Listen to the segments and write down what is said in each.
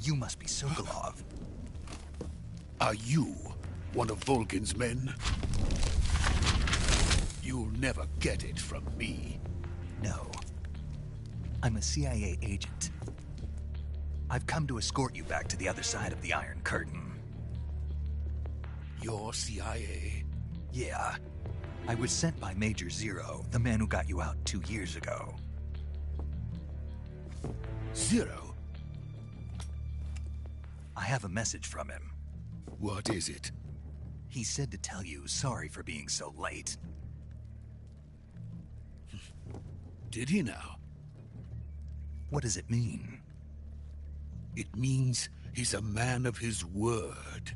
You must be Sokolov. Are you one of Volgin's men? You'll never get it from me. No. I'm a CIA agent. I've come to escort you back to the other side of the Iron Curtain. You're CIA? Yeah. I was sent by Major Zero, the man who got you out 2 years ago. Zero? I have a message from him. What is it? He said to tell you sorry for being so late. Did he now? What does it mean? It means he's a man of his word.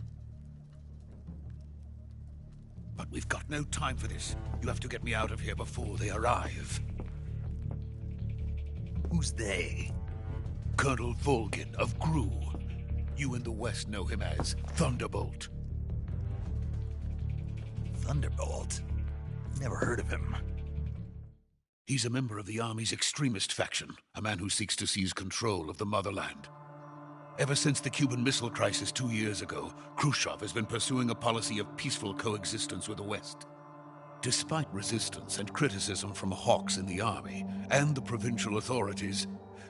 But we've got no time for this. You have to get me out of here before they arrive. Who's they? Colonel Volgin of GRU. You in the West know him as Thunderbolt. Thunderbolt? Never heard of him. He's a member of the Army's extremist faction, a man who seeks to seize control of the motherland. Ever since the Cuban Missile Crisis 2 years ago, Khrushchev has been pursuing a policy of peaceful coexistence with the West. Despite resistance and criticism from hawks in the army and the provincial authorities,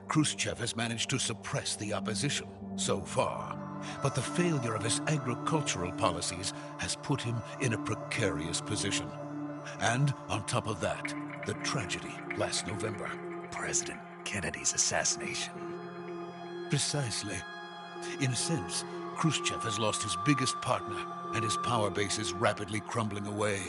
Khrushchev has managed to suppress the opposition so far. But the failure of his agricultural policies has put him in a precarious position. And on top of that, the tragedy last November. President Kennedy's assassination. Precisely. In a sense, Khrushchev has lost his biggest partner, and his power base is rapidly crumbling away.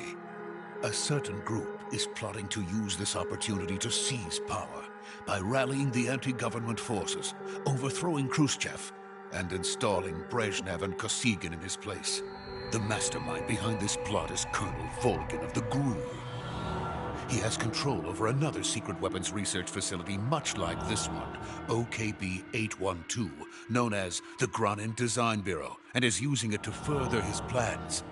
A certain group is plotting to use this opportunity to seize power by rallying the anti-government forces, overthrowing Khrushchev, and installing Brezhnev and Kosygin in his place. The mastermind behind this plot is Colonel Volgin of the GRU. He has control over another secret weapons research facility much like this one, OKB-812, known as the Granin Design Bureau, and is using it to further his plans.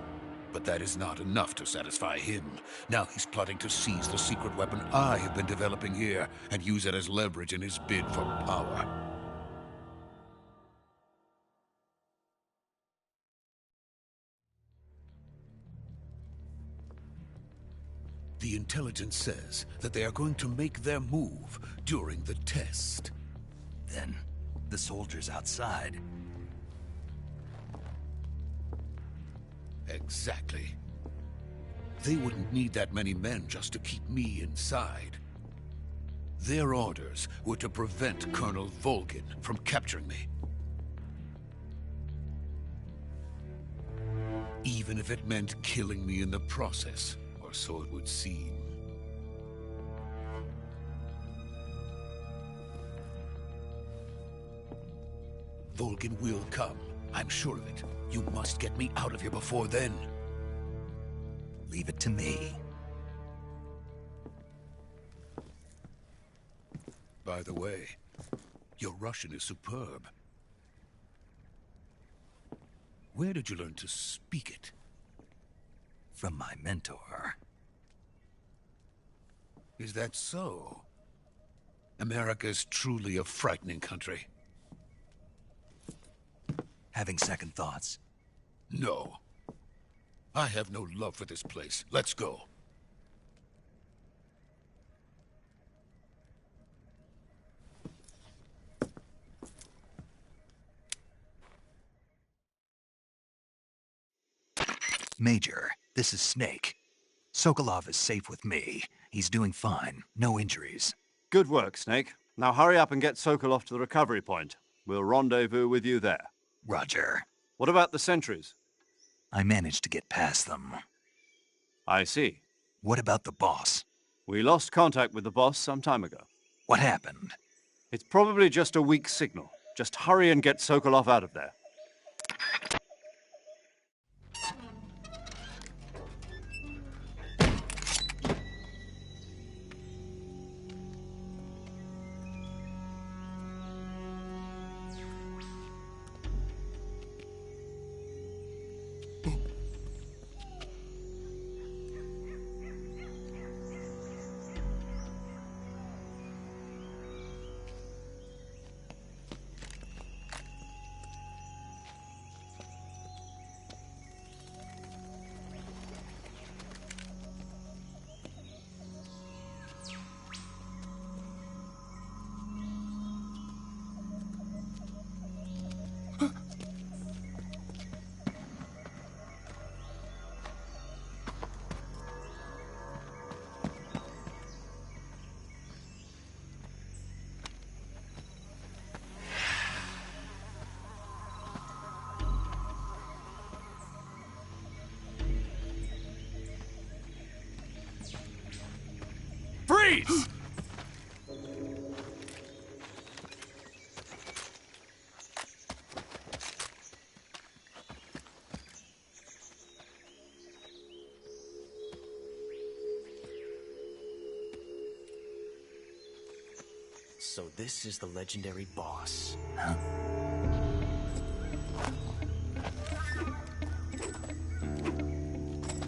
But that is not enough to satisfy him. Now he's plotting to seize the secret weapon I have been developing here and use it as leverage in his bid for power. The intelligence says that they are going to make their move during the test. Then, the soldiers outside. Exactly. They wouldn't need that many men just to keep me inside. Their orders were to prevent Colonel Volgin from capturing me. Even if it meant killing me in the process, or so it would seem. Volgin will come. I'm sure of it. You must get me out of here before then. Leave it to me. By the way, your Russian is superb. Where did you learn to speak it? From my mentor. Is that so? America's truly a frightening country. Having second thoughts? No. I have no love for this place. Let's go. Major, this is Snake. Sokolov is safe with me. He's doing fine. No injuries. Good work, Snake. Now hurry up and get Sokolov to the recovery point. We'll rendezvous with you there. Roger. What about the sentries? I managed to get past them. I see. What about the boss? We lost contact with the boss some time ago. What happened? It's probably just a weak signal. Just hurry and get Sokolov out of there. Freeze! So this is the legendary boss. Huh?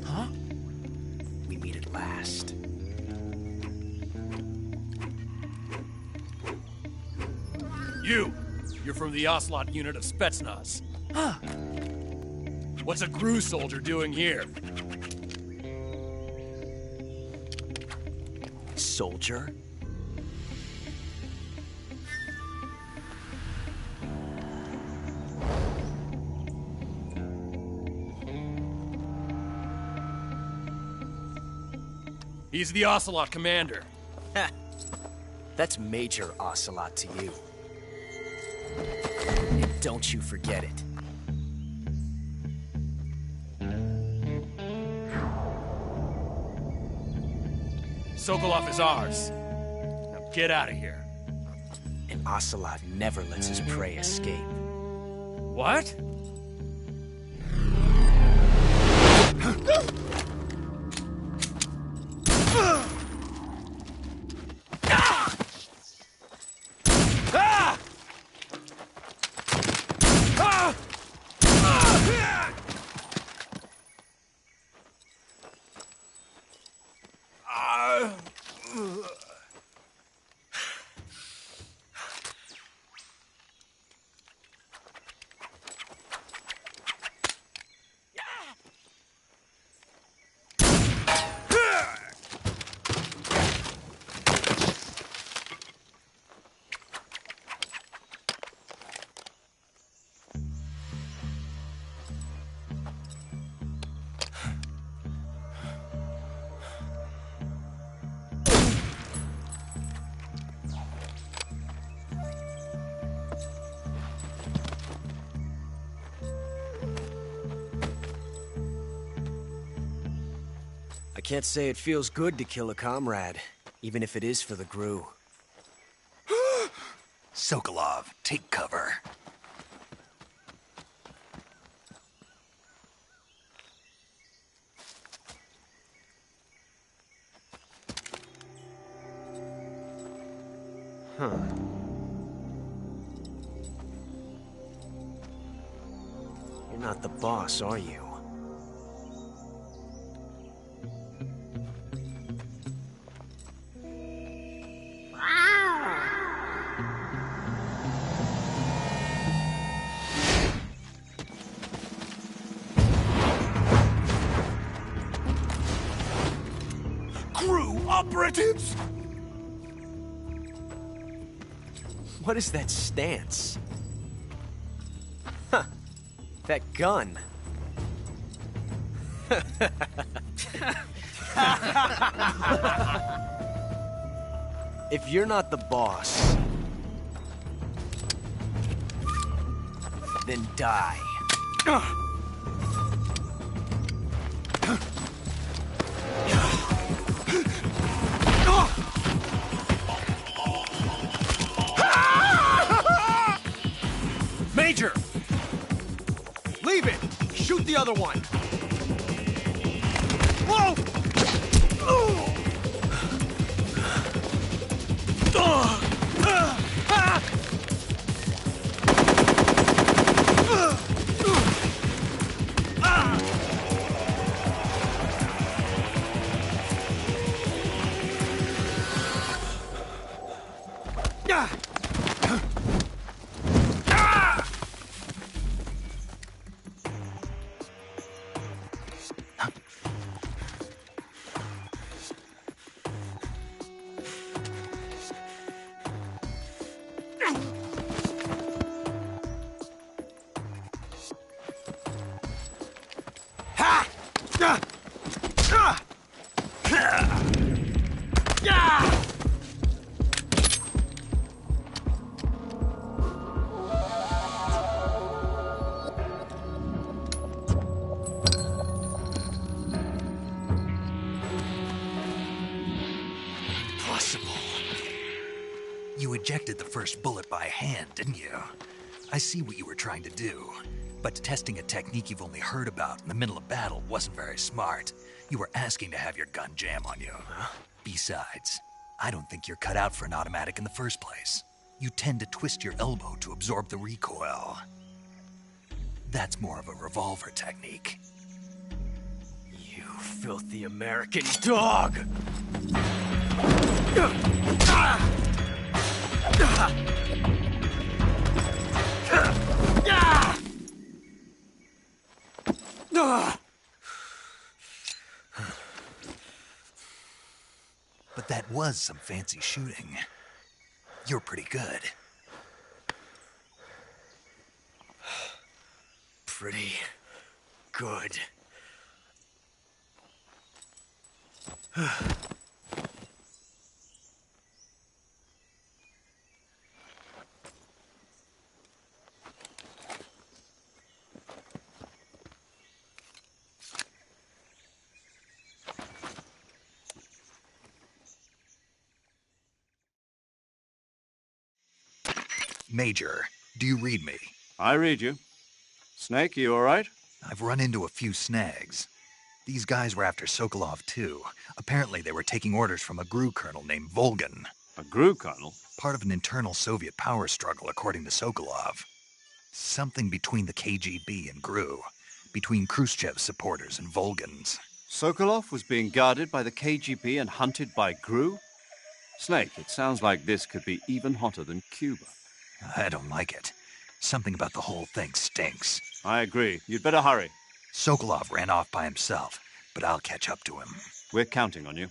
Huh? We meet at last. You're from the Ocelot unit of Spetsnaz. Huh. What's a GRU soldier doing here? Soldier? He's the Ocelot commander. Ha! That's Major Ocelot to you. And don't you forget it. Sokolov is ours. Now get out of here. And Ocelot never lets his prey escape. What? I can't say it feels good to kill a comrade, even if it is for the GRU. Sokolov, take cover. Huh. You're not the boss, are you? GRU operatives! What is that stance? Huh. That gun. If you're not the boss, then die. Major! Leave it! Shoot the other one! Whoa! You ejected the first bullet by hand, didn't you? I see what you were trying to do. But testing a technique you've only heard about in the middle of battle wasn't very smart. You were asking to have your gun jam on you. Besides, I don't think you're cut out for an automatic in the first place. You tend to twist your elbow to absorb the recoil. That's more of a revolver technique. You filthy American dog! But that was some fancy shooting. You're pretty good. Pretty good. Major, do you read me? I read you. Snake, you all right? I've run into a few snags. These guys were after Sokolov too. Apparently they were taking orders from a GRU colonel named Volgan. A GRU colonel? Part of an internal Soviet power struggle, according to Sokolov. Something between the KGB and GRU. Between Khrushchev's supporters and Volgan's. Sokolov was being guarded by the KGB and hunted by GRU? Snake, it sounds like this could be even hotter than Cuba. I don't like it. Something about the whole thing stinks. I agree. You'd better hurry. Sokolov ran off by himself, but I'll catch up to him. We're counting on you.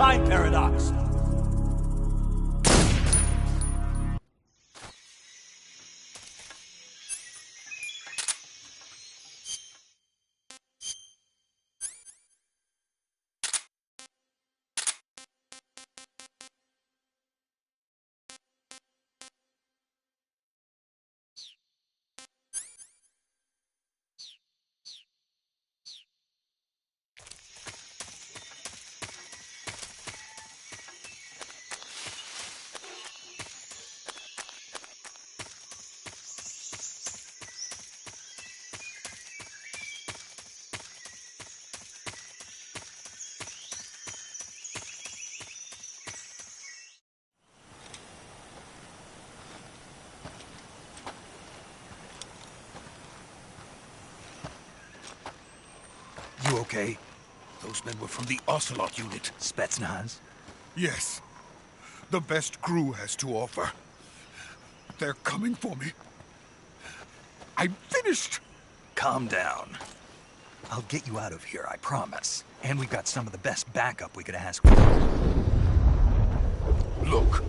time paradox. You okay? Those men were from the Ocelot unit. Spetsnaz? Yes. The best Gru has to offer. They're coming for me. I'm finished! Calm down. I'll get you out of here, I promise. And we've got some of the best backup we could ask for. Look.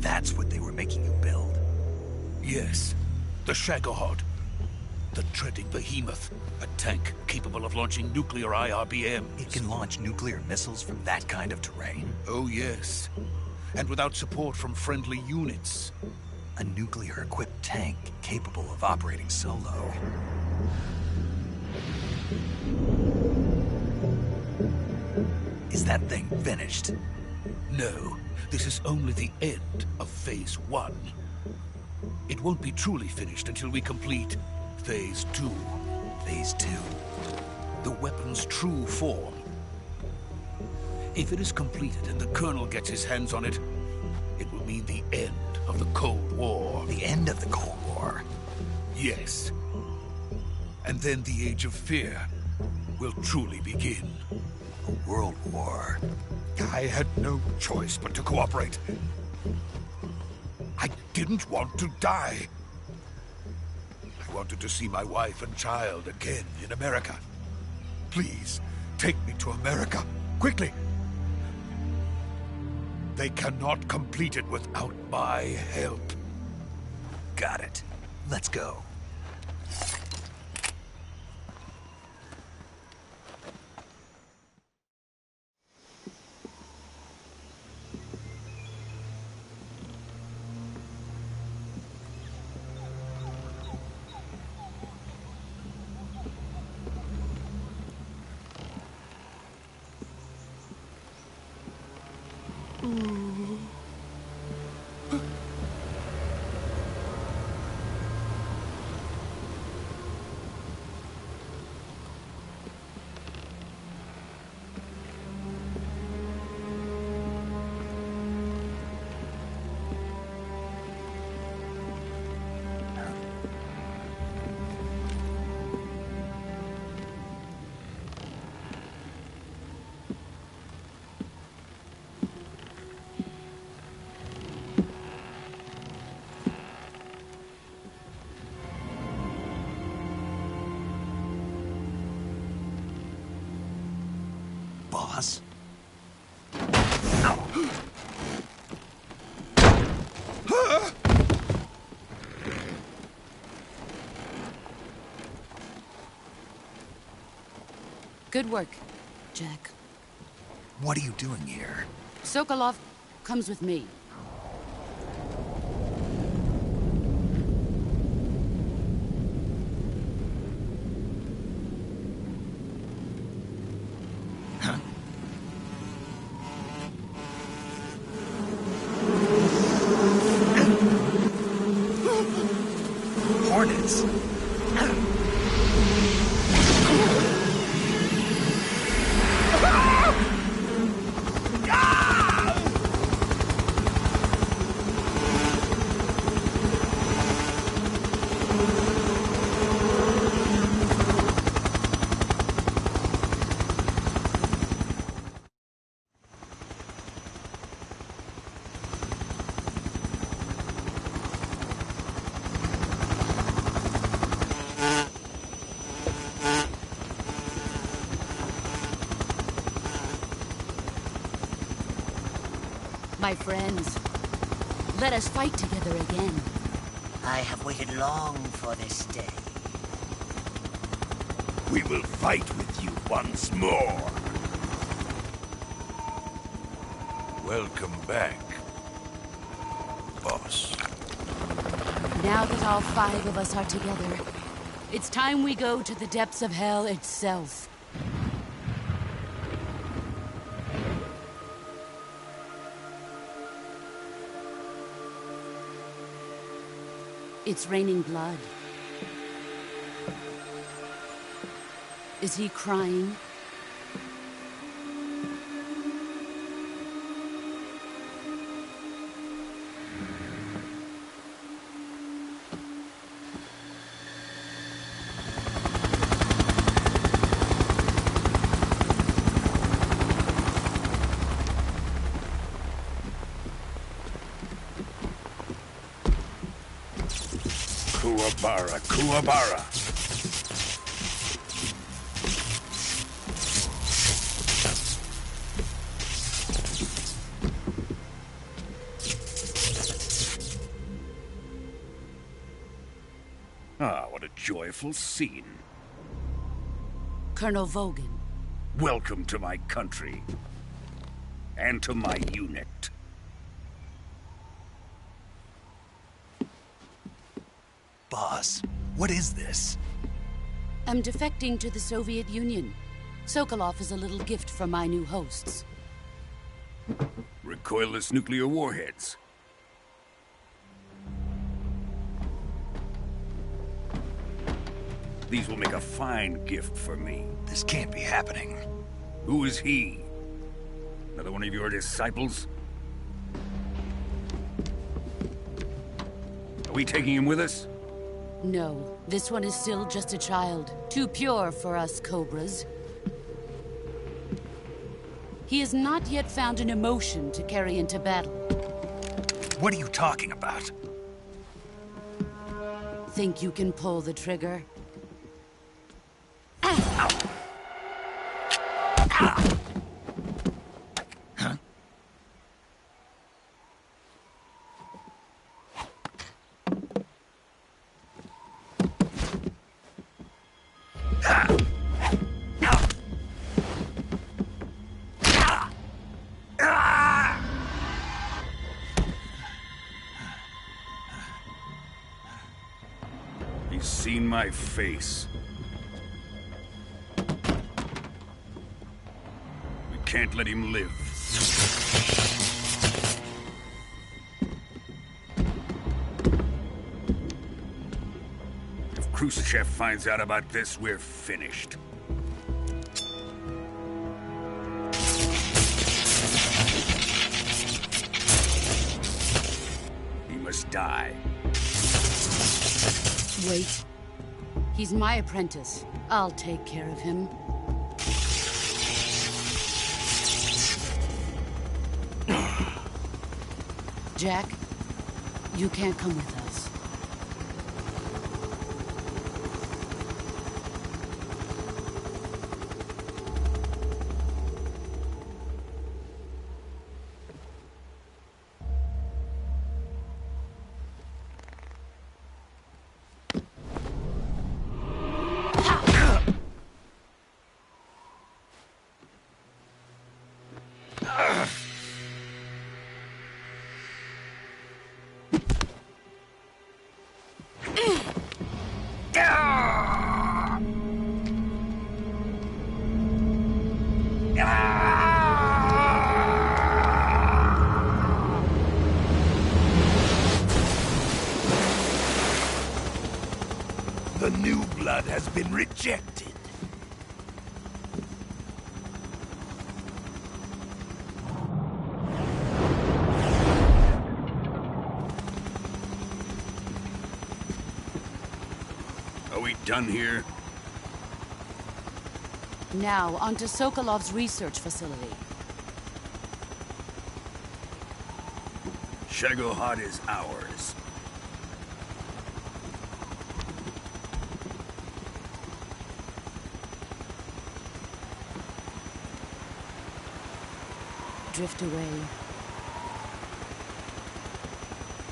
That's what they were making you build? Yes. The Shagohod. The treading behemoth. A tank capable of launching nuclear IRBMs. It can launch nuclear missiles from that kind of terrain? Oh, yes. And without support from friendly units. A nuclear-equipped tank capable of operating solo. Is that thing finished? No. This is only the end of Phase 1. It won't be truly finished until we complete Phase 2. Phase 2? The weapon's true form. If it is completed and the Colonel gets his hands on it, it will mean the end of the Cold War. The end of the Cold War? Yes. And then the Age of Fear will truly begin. A world war? I had no choice but to cooperate. I didn't want to die. I wanted to see my wife and child again in America. Please, take me to America, quickly. They cannot complete it without my help. Got it. Let's go. Boss? Good work, Jack. What are you doing here? Sokolov comes with me. Hornets? My friends, let us fight together again. I have waited long for this day. We will fight with you once more. Welcome back, boss. Now that all 5 of us are together, it's time we go to the depths of hell itself. It's raining blood. Is he crying? Kuwabara, Kuwabara. Ah, what a joyful scene. Colonel Vogan. Welcome to my country. And to my unit. Boss, what is this? I'm defecting to the Soviet Union. Sokolov is a little gift from my new hosts. Recoilless nuclear warheads. These will make a fine gift for me. This can't be happening. Who is he? Another one of your disciples? Are we taking him with us? No, this one is still just a child. Too pure for us Cobras. He has not yet found an emotion to carry into battle. What are you talking about? Think you can pull the trigger? He's seen my face. We can't let him live. If Khrushchev finds out about this, we're finished. He must die. Wait. He's my apprentice. I'll take care of him. Jack, you can't come with us. The new blood has been rejected. Are we done here? Now, onto Sokolov's research facility. Shagohod is ours. Drift away.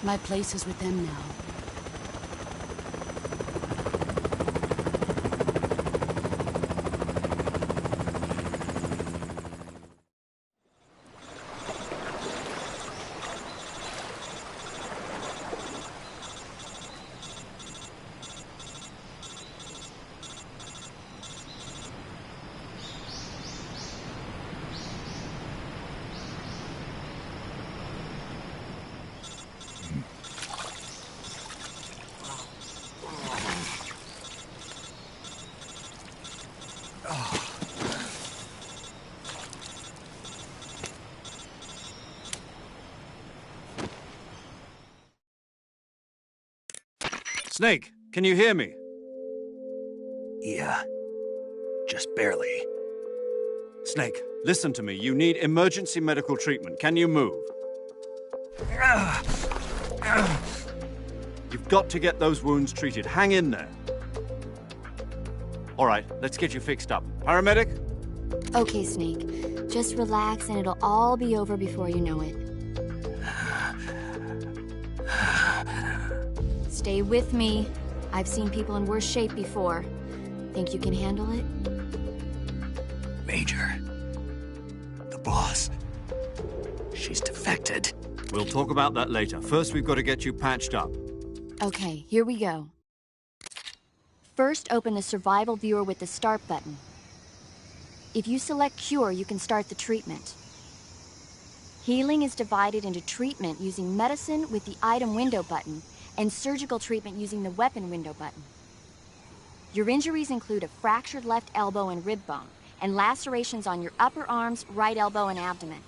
My place is with them now. Snake, can you hear me? Yeah. Just barely. Snake, listen to me. You need emergency medical treatment. Can you move? You've got to get those wounds treated. Hang in there. All right, let's get you fixed up. Paramedic? Okay, Snake. Just relax and it'll all be over before you know it. Stay with me. I've seen people in worse shape before. Think you can handle it? Major. The boss. She's defected. We'll talk about that later. First, we've got to get you patched up. Okay, here we go. First, open the survival viewer with the start button. If you select cure, you can start the treatment. Healing is divided into treatment using medicine with the item window button and surgical treatment using the weapon window button. Your injuries include a fractured left elbow and rib bone, and lacerations on your upper arms, right elbow, and abdomen.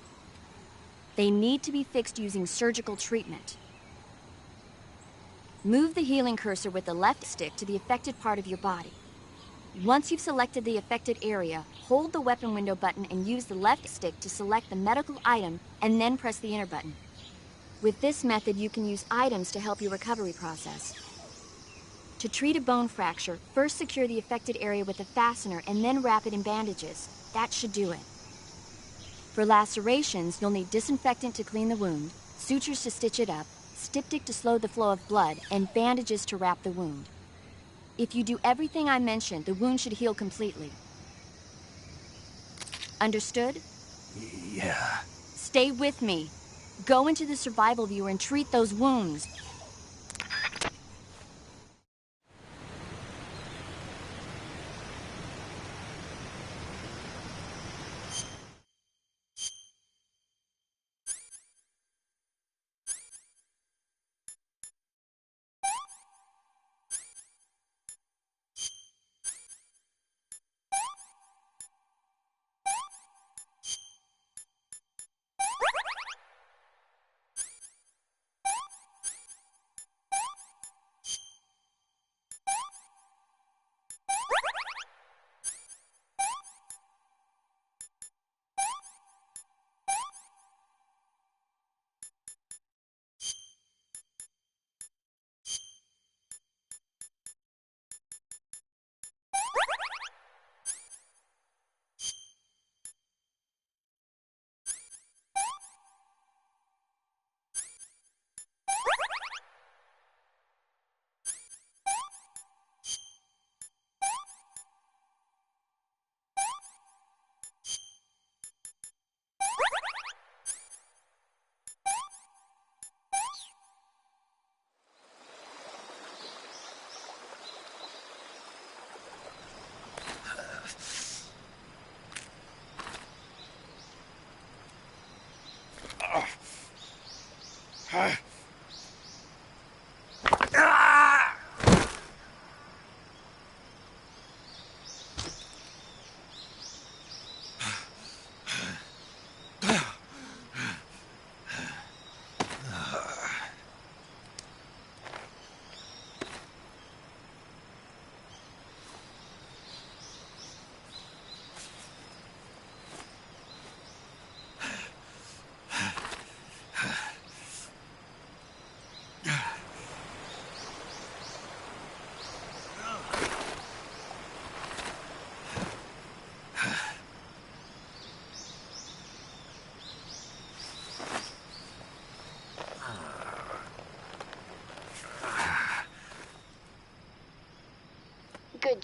They need to be fixed using surgical treatment. Move the healing cursor with the left stick to the affected part of your body. Once you've selected the affected area, hold the weapon window button and use the left stick to select the medical item, and then press the enter button. With this method, you can use items to help your recovery process. To treat a bone fracture, first secure the affected area with a fastener and then wrap it in bandages. That should do it. For lacerations, you'll need disinfectant to clean the wound, sutures to stitch it up, styptic to slow the flow of blood, and bandages to wrap the wound. If you do everything I mentioned, the wound should heal completely. Understood? Yeah. Stay with me. Go into the survival viewer and treat those wounds.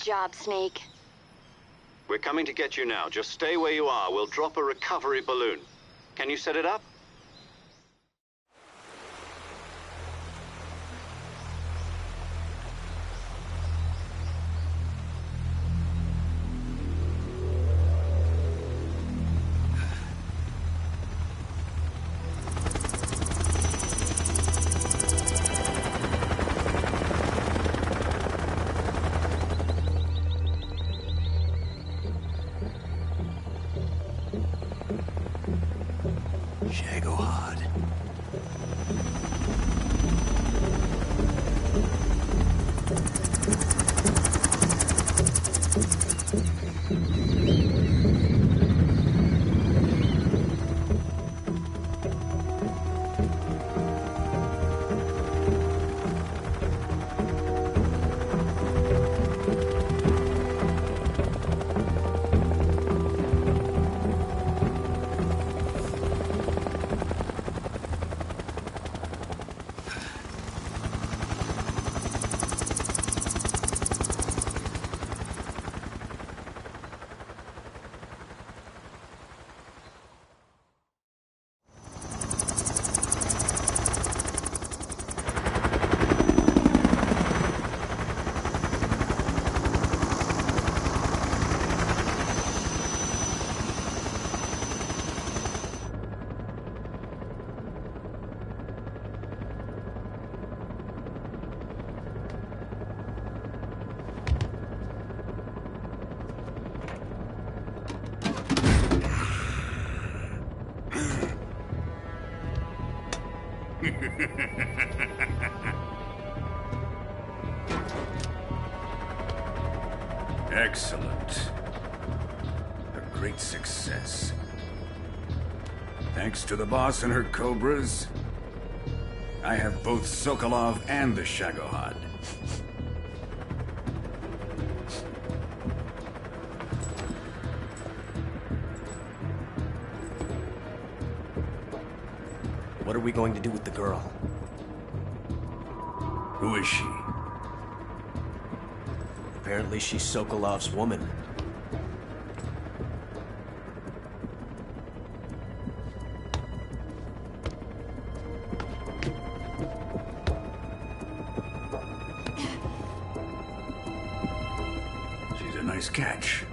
job, Snake. We're coming to get you now. Just stay where you are. We'll drop a recovery balloon. Can you set it up? Shagohod. Excellent. A great success. Thanks to the boss and her cobras, I have both Sokolov and the Shagohod. What are we going to do with the girl? Who is she? Apparently she's Sokolov's woman. She's a nice catch.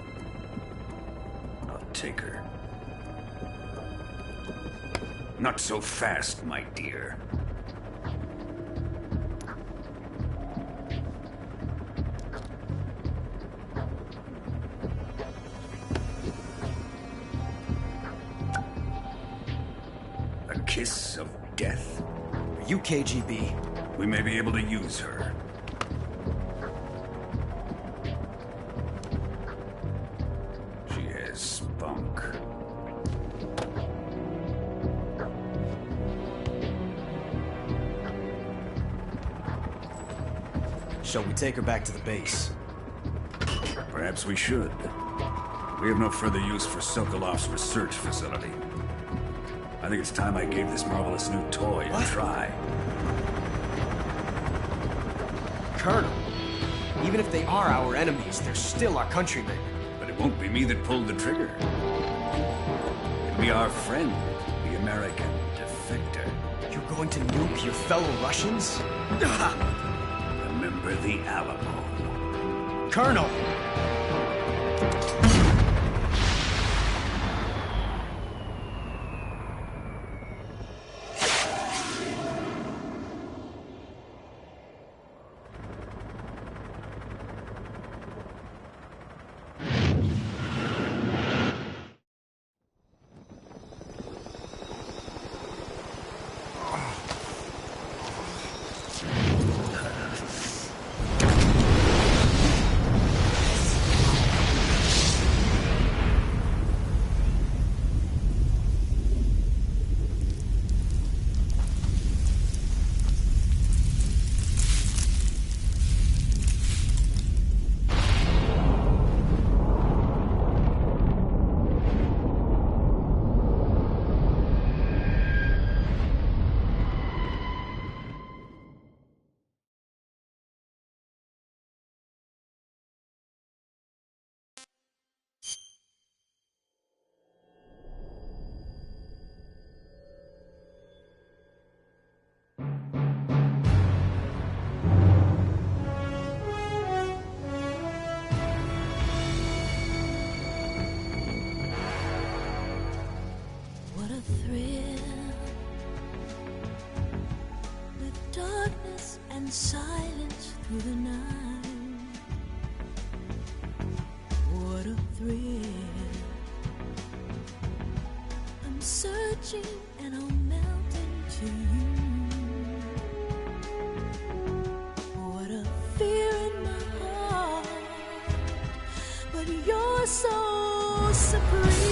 I'll take her. Not so fast, my dear. A kiss of death. Are you KGB? We may be able to use her. She has spunk. Shall we take her back to the base? Perhaps we should. We have no further use for Sokolov's research facility. I think it's time I gave this marvelous new toy a try. Colonel, even if they are our enemies, they're still our countrymen. But it won't be me that pulled the trigger. It'll be our friend, the American defector. You're going to nuke your fellow Russians? Remember the Alamo. Colonel! in silence through the night. What a thrill. I'm searching and I'll melt into you. What a fear in my heart, but you're so supreme.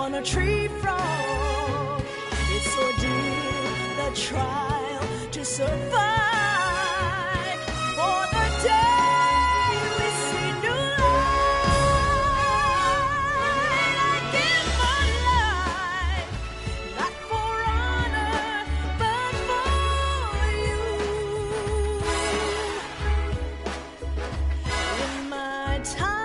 A tree frog, it's ordeal, the trial to survive. For the day we see new light, I give my life, not for honor, but for you. In my time,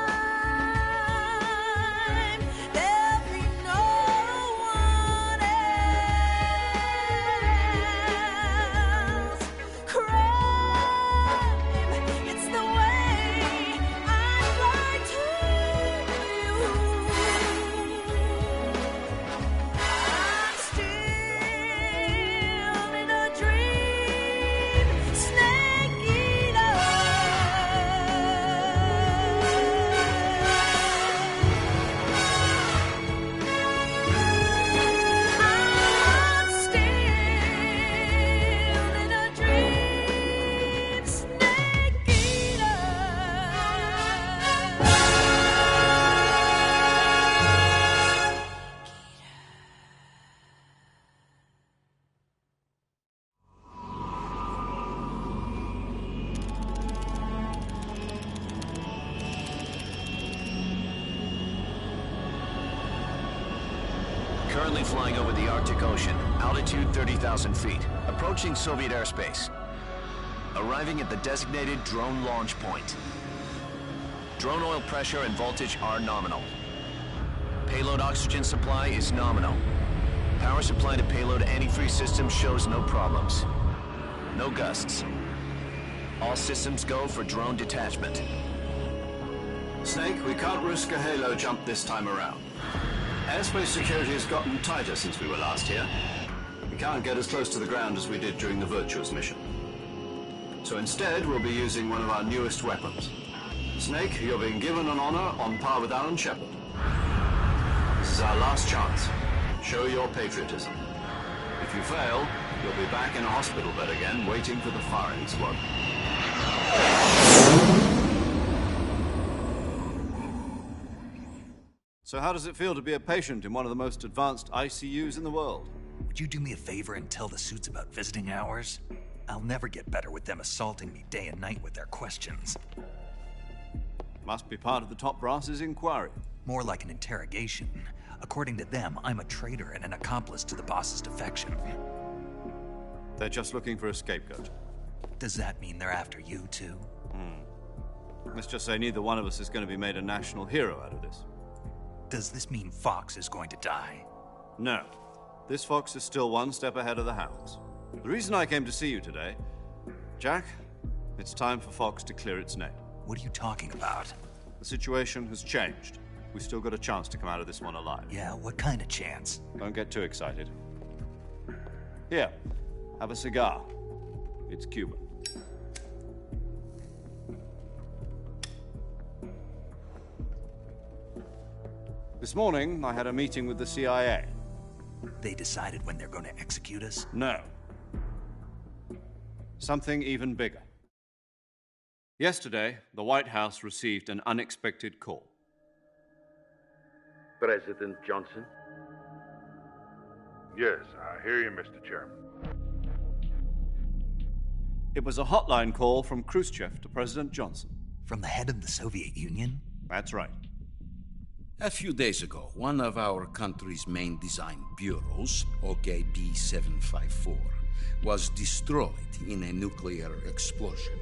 Currently flying over the Arctic Ocean, altitude 30,000 feet, approaching Soviet airspace. Arriving at the designated drone launch point. Drone oil pressure and voltage are nominal. Payload oxygen supply is nominal. Power supply to payload antifreeze system shows no problems. No gusts. All systems go for drone detachment. Snake, we can't risk a halo jump this time around. Airspace security has gotten tighter since we were last here. We can't get as close to the ground as we did during the Virtuous mission. So instead, we'll be using one of our newest weapons. Snake, you're being given an honor on par with Alan Shepard. This is our last chance. Show your patriotism. If you fail, you'll be back in a hospital bed again, waiting for the firing squad. So how does it feel to be a patient in one of the most advanced ICUs in the world? Would you do me a favor and tell the suits about visiting hours? I'll never get better with them assaulting me day and night with their questions. Must be part of the top brass's inquiry. More like an interrogation. According to them, I'm a traitor and an accomplice to the boss's defection. They're just looking for a scapegoat. Does that mean they're after you, too? Let's just say neither one of us is going to be made a national hero out of this. Does this mean Fox is going to die? No. This Fox is still one step ahead of the Hounds. The reason I came to see you today... Jack, it's time for Fox to clear its name. What are you talking about? The situation has changed. We've still got a chance to come out of this one alive. Yeah, what kind of chance? Don't get too excited. Here, have a cigar. It's Cuban. This morning, I had a meeting with the CIA. They decided when they're going to execute us? No. Something even bigger. Yesterday, the White House received an unexpected call. President Johnson? Yes, I hear you, Mr. Chairman. It was a hotline call from Khrushchev to President Johnson. From the head of the Soviet Union? That's right. A few days ago, one of our country's main design bureaus, OKB 754, was destroyed in a nuclear explosion.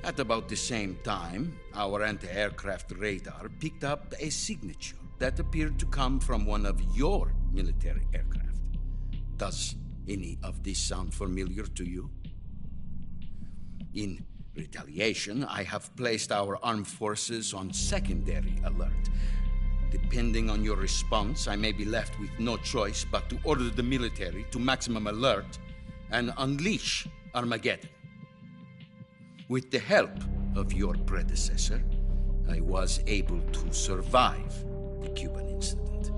At about the same time, our anti-aircraft radar picked up a signature that appeared to come from one of your military aircraft. Does any of this sound familiar to you? In retaliation, I have placed our armed forces on secondary alert. Depending on your response, I may be left with no choice but to order the military to maximum alert and unleash Armageddon. With the help of your predecessor, I was able to survive the Cuban incident.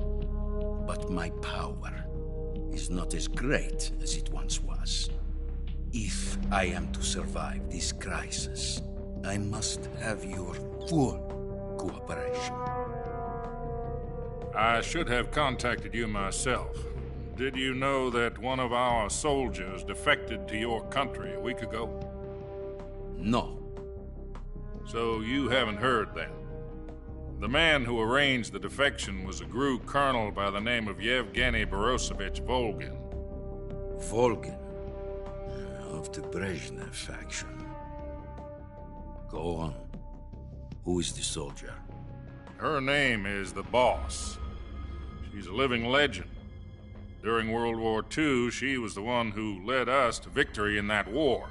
But my power is not as great as it once was. If I am to survive this crisis, I must have your full cooperation. I should have contacted you myself. Did you know that one of our soldiers defected to your country a week ago? No. So you haven't heard then. The man who arranged the defection was a GRU colonel by the name of Yevgeny Borisovich Volgin. Volgin? Of the Brezhnev faction. Go on. Who is the soldier? Her name is the Boss. She's a living legend. During World War II, she was the one who led us to victory in that war.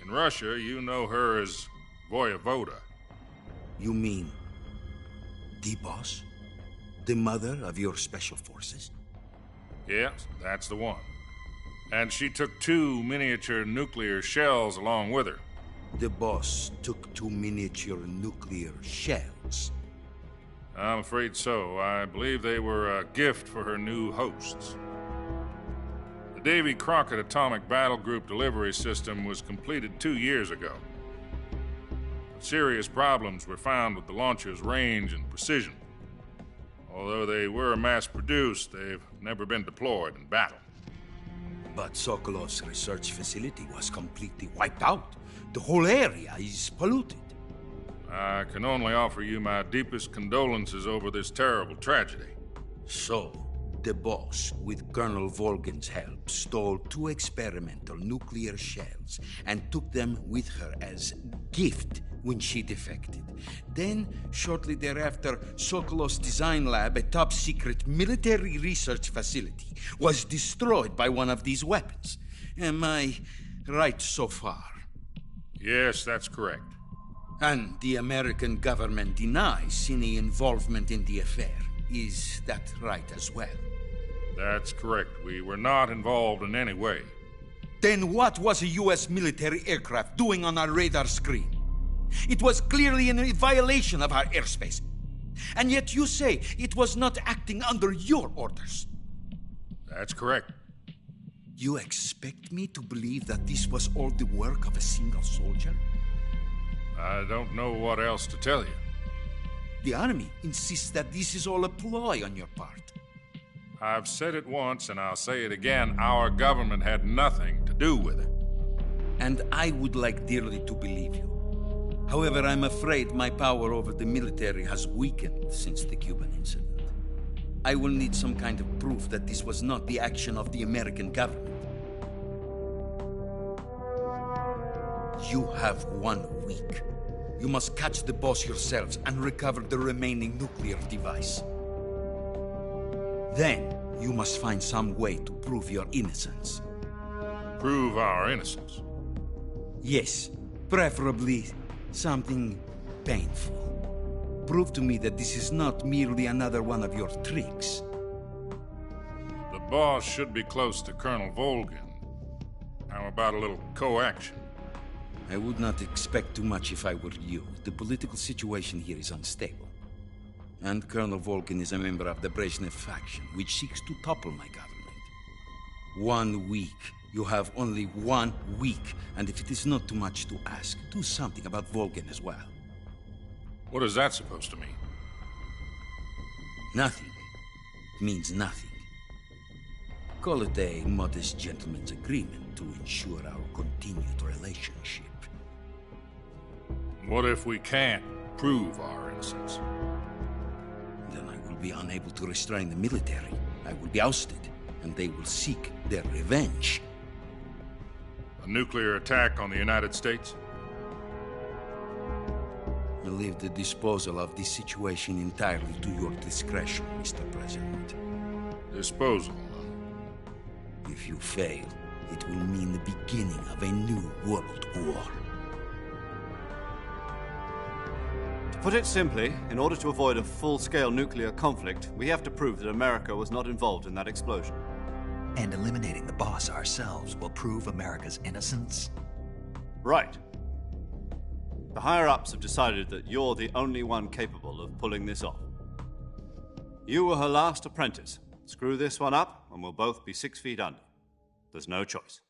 In Russia, you know her as Voyevoda. You mean the Boss? The mother of your special forces? Yes, that's the one. And she took 2 miniature nuclear shells along with her. The Boss took 2 miniature nuclear shells? I'm afraid so. I believe they were a gift for her new hosts. The Davy Crockett Atomic Battle Group delivery system was completed 2 years ago. But serious problems were found with the launcher's range and precision. Although they were mass-produced, they've never been deployed in battle. But Sokolov's research facility was completely wiped out. The whole area is polluted. I can only offer you my deepest condolences over this terrible tragedy. So, the Boss, with Colonel Volgin's help, stole 2 experimental nuclear shells and took them with her as gift when she defected. Then, shortly thereafter, Sokolov's design lab, a top-secret military research facility, was destroyed by one of these weapons. Am I right so far? Yes, that's correct. And the American government denies any involvement in the affair. Is that right as well? That's correct. We were not involved in any way. Then what was a U.S. military aircraft doing on our radar screen? It was clearly in violation of our airspace. And yet you say it was not acting under your orders. That's correct. You expect me to believe that this was all the work of a single soldier? I don't know what else to tell you. The Army insists that this is all a ploy on your part. I've said it once, and I'll say it again. Our government had nothing to do with it. And I would like dearly to believe you. However, I'm afraid my power over the military has weakened since the Cuban incident. I will need some kind of proof that this was not the action of the American government. You have 1 week. You must catch the Boss yourselves and recover the remaining nuclear device. Then, you must find some way to prove your innocence. Prove our innocence? Yes, preferably something painful. Prove to me that this is not merely another one of your tricks. The Boss should be close to Colonel Volgin. How about a little co-action? I would not expect too much if I were you. The political situation here is unstable. And Colonel Volgin is a member of the Brezhnev faction, which seeks to topple my government. 1 week. You have only 1 week. And if it is not too much to ask, do something about Volgin as well. What is that supposed to mean? Nothing means nothing. Call it a modest gentleman's agreement to ensure our continued relationship. What if we can't prove our innocence? Then I will be unable to restrain the military. I will be ousted, and they will seek their revenge. A nuclear attack on the United States? I leave the disposal of this situation entirely to your discretion, Mr. President. Disposal? If you fail, it will mean the beginning of a new world war. To put it simply, in order to avoid a full-scale nuclear conflict, we have to prove that America was not involved in that explosion. And eliminating the boss ourselves will prove America's innocence? Right. The higher-ups have decided that you're the only one capable of pulling this off. You were her last apprentice. Screw this one up, and we'll both be 6 feet under. There's no choice.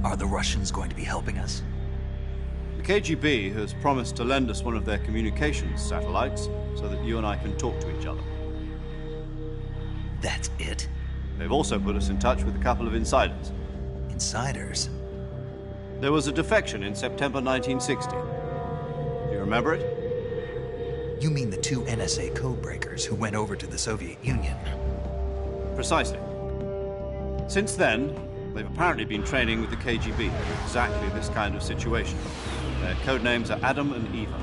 Are the Russians going to be helping us? The KGB has promised to lend us one of their communications satellites so that you and I can talk to each other. That's it? They've also put us in touch with a couple of insiders. Insiders? There was a defection in September 1960. Do you remember it? You mean the 2 NSA codebreakers who went over to the Soviet Union? Precisely. Since then, they've apparently been training with the KGB for exactly this kind of situation. Their code names are Adam and Eva.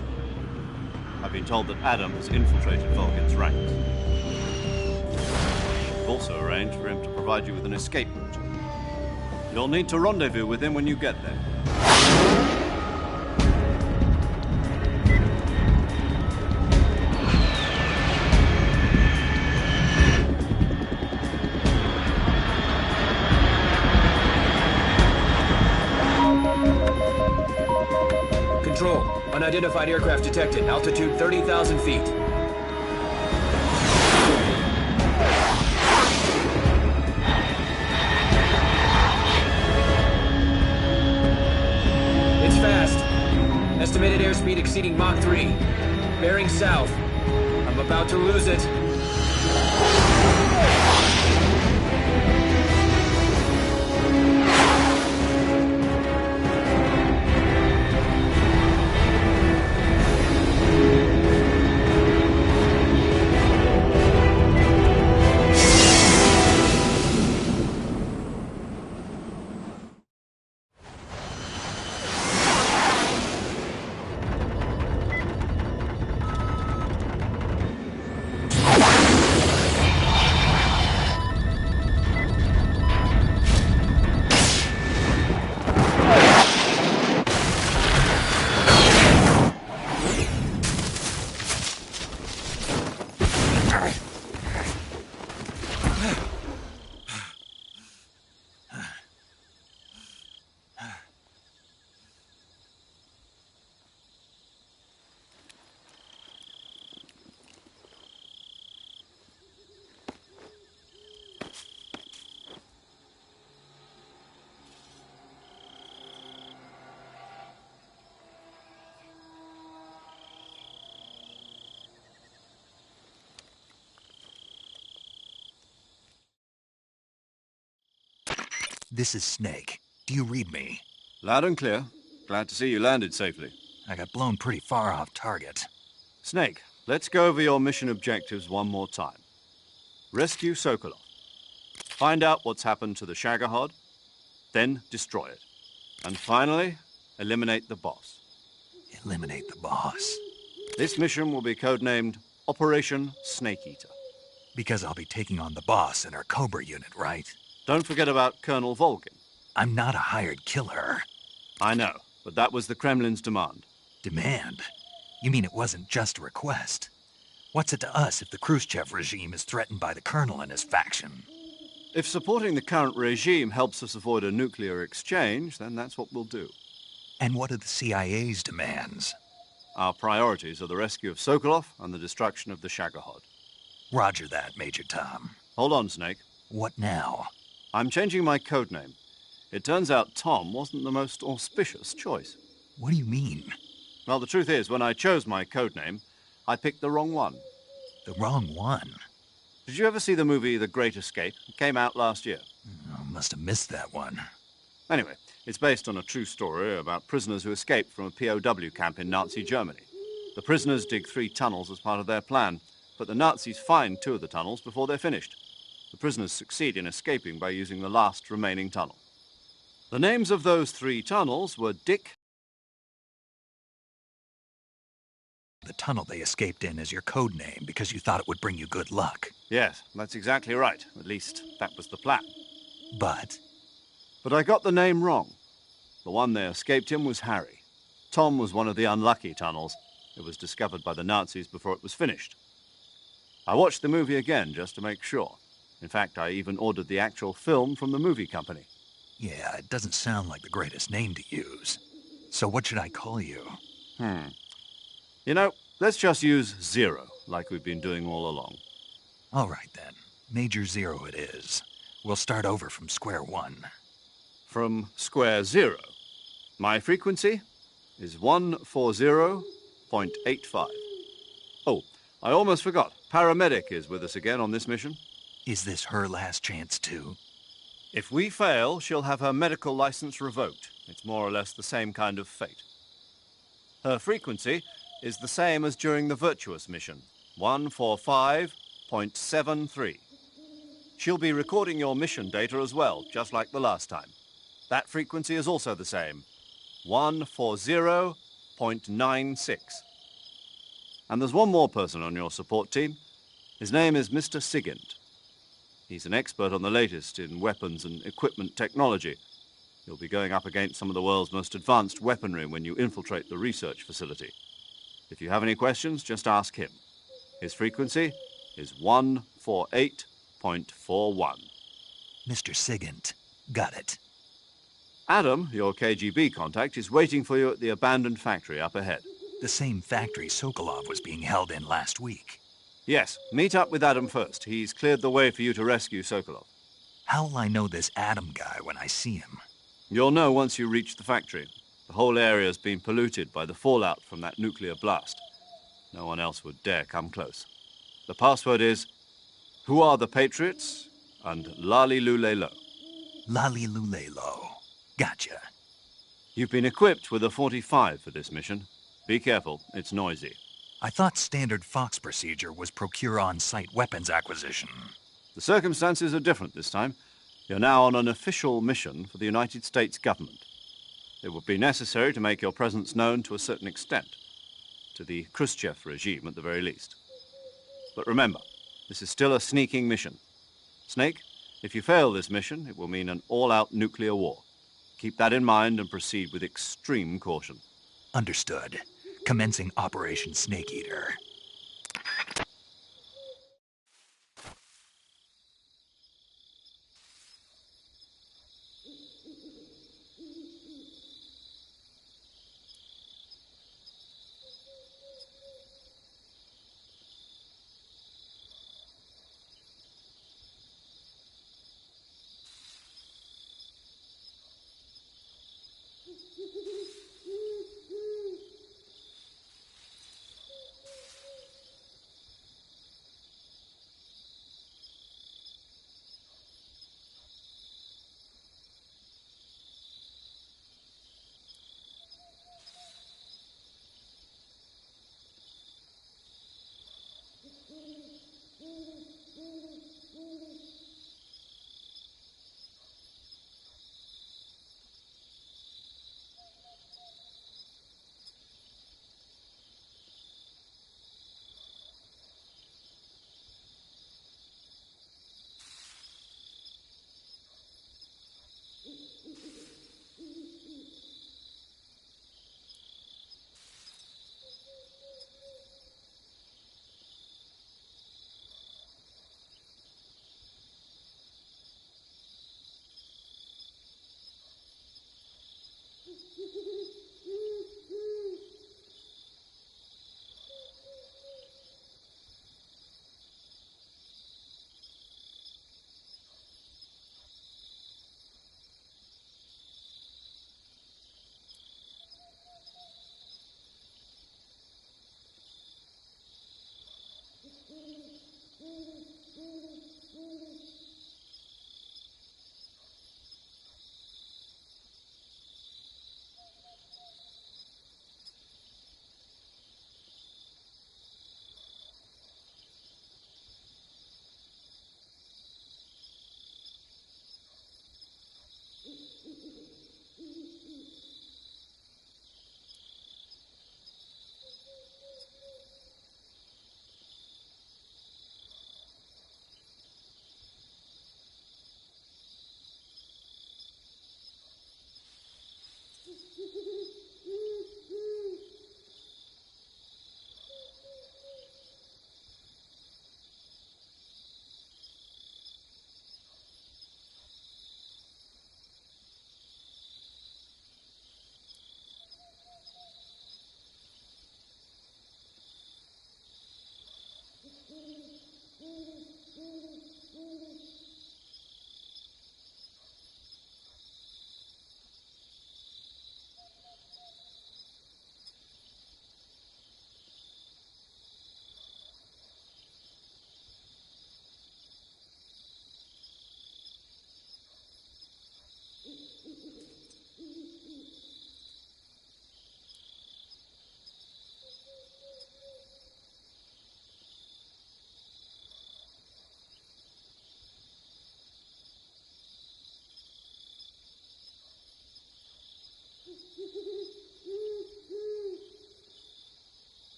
I've been told that Adam has infiltrated Volgin's ranks. We've also arranged for him to provide you with an escape route. You'll need to rendezvous with him when you get there. Control. Unidentified aircraft detected. Altitude 30,000 feet. It's fast. Estimated airspeed exceeding Mach 3. Bearing south. I'm about to lose it. This is Snake. Do you read me? Loud and clear. Glad to see you landed safely. I got blown pretty far off target. Snake, let's go over your mission objectives one more time. Rescue Sokolov. Find out what's happened to the Shagohod, then destroy it. And finally, eliminate the boss. Eliminate the boss? This mission will be codenamed Operation Snake Eater. Because I'll be taking on the boss and our Cobra unit, right? Don't forget about Colonel Volgin. I'm not a hired killer. I know, but that was the Kremlin's demand. Demand? You mean it wasn't just a request? What's it to us if the Khrushchev regime is threatened by the Colonel and his faction? If supporting the current regime helps us avoid a nuclear exchange, then that's what we'll do. And what are the CIA's demands? Our priorities are the rescue of Sokolov and the destruction of the Shagohod. Roger that, Major Tom. Hold on, Snake. What now? I'm changing my codename. It turns out Tom wasn't the most auspicious choice. What do you mean? Well, the truth is, when I chose my codename, I picked the wrong one. The wrong one? Did you ever see the movie The Great Escape? It came out last year. Oh, must have missed that one. Anyway, it's based on a true story about prisoners who escaped from a POW camp in Nazi Germany. The prisoners dig 3 tunnels as part of their plan, but the Nazis find 2 of the tunnels before they're finished. The prisoners succeed in escaping by using the last remaining tunnel. The names of those 3 tunnels were Dick. The tunnel they escaped in is your code name because you thought it would bring you good luck. Yes, that's exactly right. At least, that was the plan. But I got the name wrong. The one they escaped in was Harry. Tom was one of the unlucky tunnels. It was discovered by the Nazis before it was finished. I watched the movie again just to make sure. In fact, I even ordered the actual film from the movie company. yeah, it doesn't sound like the greatest name to use. So what should I call you? You know, let's just use Zero, like we've been doing all along. All right, then. Major Zero it is. We'll start over from square one. From square zero. My frequency is 140.85. Oh, I almost forgot. Paramedic is with us again on this mission. Is this her last chance, too? If we fail, she'll have her medical license revoked. It's more or less the same kind of fate. Her frequency is the same as during the Virtuous mission, 145.73. She'll be recording your mission data as well, just like the last time. That frequency is also the same, 140.96. And there's one more person on your support team. His name is Mr. Sigint. He's an expert on the latest in weapons and equipment technology. You'll be going up against some of the world's most advanced weaponry when you infiltrate the research facility. If you have any questions, just ask him. His frequency is 148.41. Mr. Sigint. Got it. Adam, your KGB contact, is waiting for you at the abandoned factory up ahead. The same factory Sokolov was being held in last week. Yes, meet up with Adam first. He's cleared the way for you to rescue Sokolov. How will I know this Adam guy when I see him? You'll know once you reach the factory. The whole area's been polluted by the fallout from that nuclear blast. No one else would dare come close. The password is, "Who are the Patriots?" and Lali Lule Lo. Lali Lule Lo. Gotcha. You've been equipped with a 45 for this mission. Be careful, it's noisy. I thought standard Fox procedure was procure on-site weapons acquisition. The circumstances are different this time. You're now on an official mission for the United States government. It would be necessary to make your presence known to a certain extent, to the Khrushchev regime at the very least. But remember, this is still a sneaking mission. Snake, if you fail this mission, it will mean an all-out nuclear war. Keep that in mind and proceed with extreme caution. Understood. Commencing Operation Snake Eater.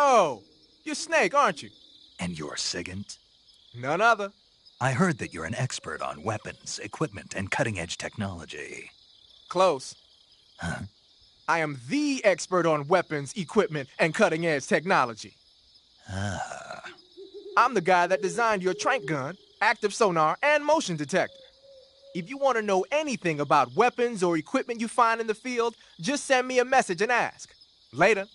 Oh, you're Snake, aren't you? And you're Sigint? None other. I heard that you're an expert on weapons, equipment, and cutting-edge technology. Close. Huh? I am the expert on weapons, equipment, and cutting-edge technology. Ah. I'm the guy that designed your trank gun, active sonar, and motion detector. If you want to know anything about weapons or equipment you find in the field, just send me a message and ask. Later.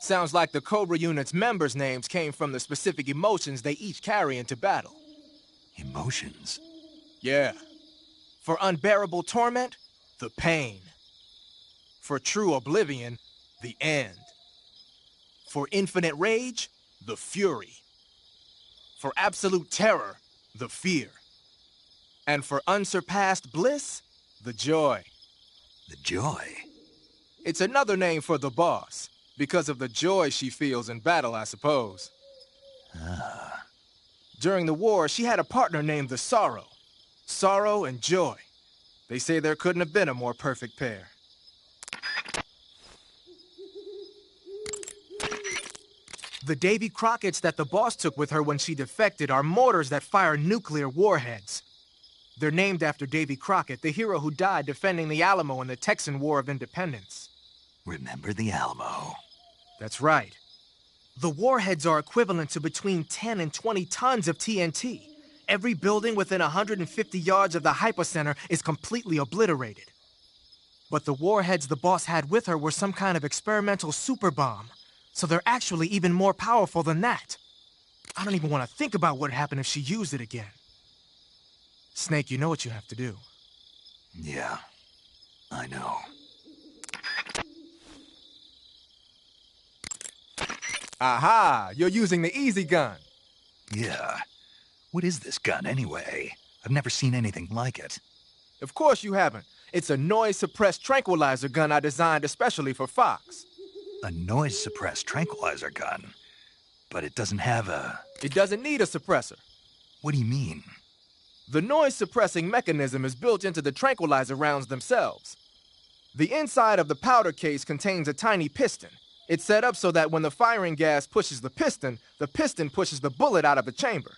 Sounds like the Cobra unit's members' names came from the specific emotions they each carry into battle. Emotions? Yeah. For unbearable torment, the pain. For true oblivion, the end. For infinite rage, the fury. For absolute terror, the fear. And for unsurpassed bliss, the joy. The joy? It's another name for the boss, because of the joy she feels in battle, I suppose. Ah. During the war, she had a partner named the Sorrow. Sorrow and joy. They say there couldn't have been a more perfect pair. The Davy Crockett's that the boss took with her when she defected are mortars that fire nuclear warheads. They're named after Davy Crockett, the hero who died defending the Alamo in the Texan War of Independence. Remember the Alamo? That's right. The warheads are equivalent to between 10 and 20 tons of TNT. Every building within 150 yards of the hypocenter is completely obliterated. But the warheads the boss had with her were some kind of experimental super bomb. So they're actually even more powerful than that. I don't even want to think about what would happen if she used it again. Snake, you know what you have to do. Yeah, I know. Aha! You're using the easy gun. Yeah. What is this gun, anyway? I've never seen anything like it. Of course you haven't. It's a noise-suppressed tranquilizer gun I designed especially for Fox. A noise-suppressed tranquilizer gun? But it doesn't have a... It doesn't need a suppressor. What do you mean? The noise-suppressing mechanism is built into the tranquilizer rounds themselves. The inside of the powder case contains a tiny piston. It's set up so that when the firing gas pushes the piston pushes the bullet out of the chamber.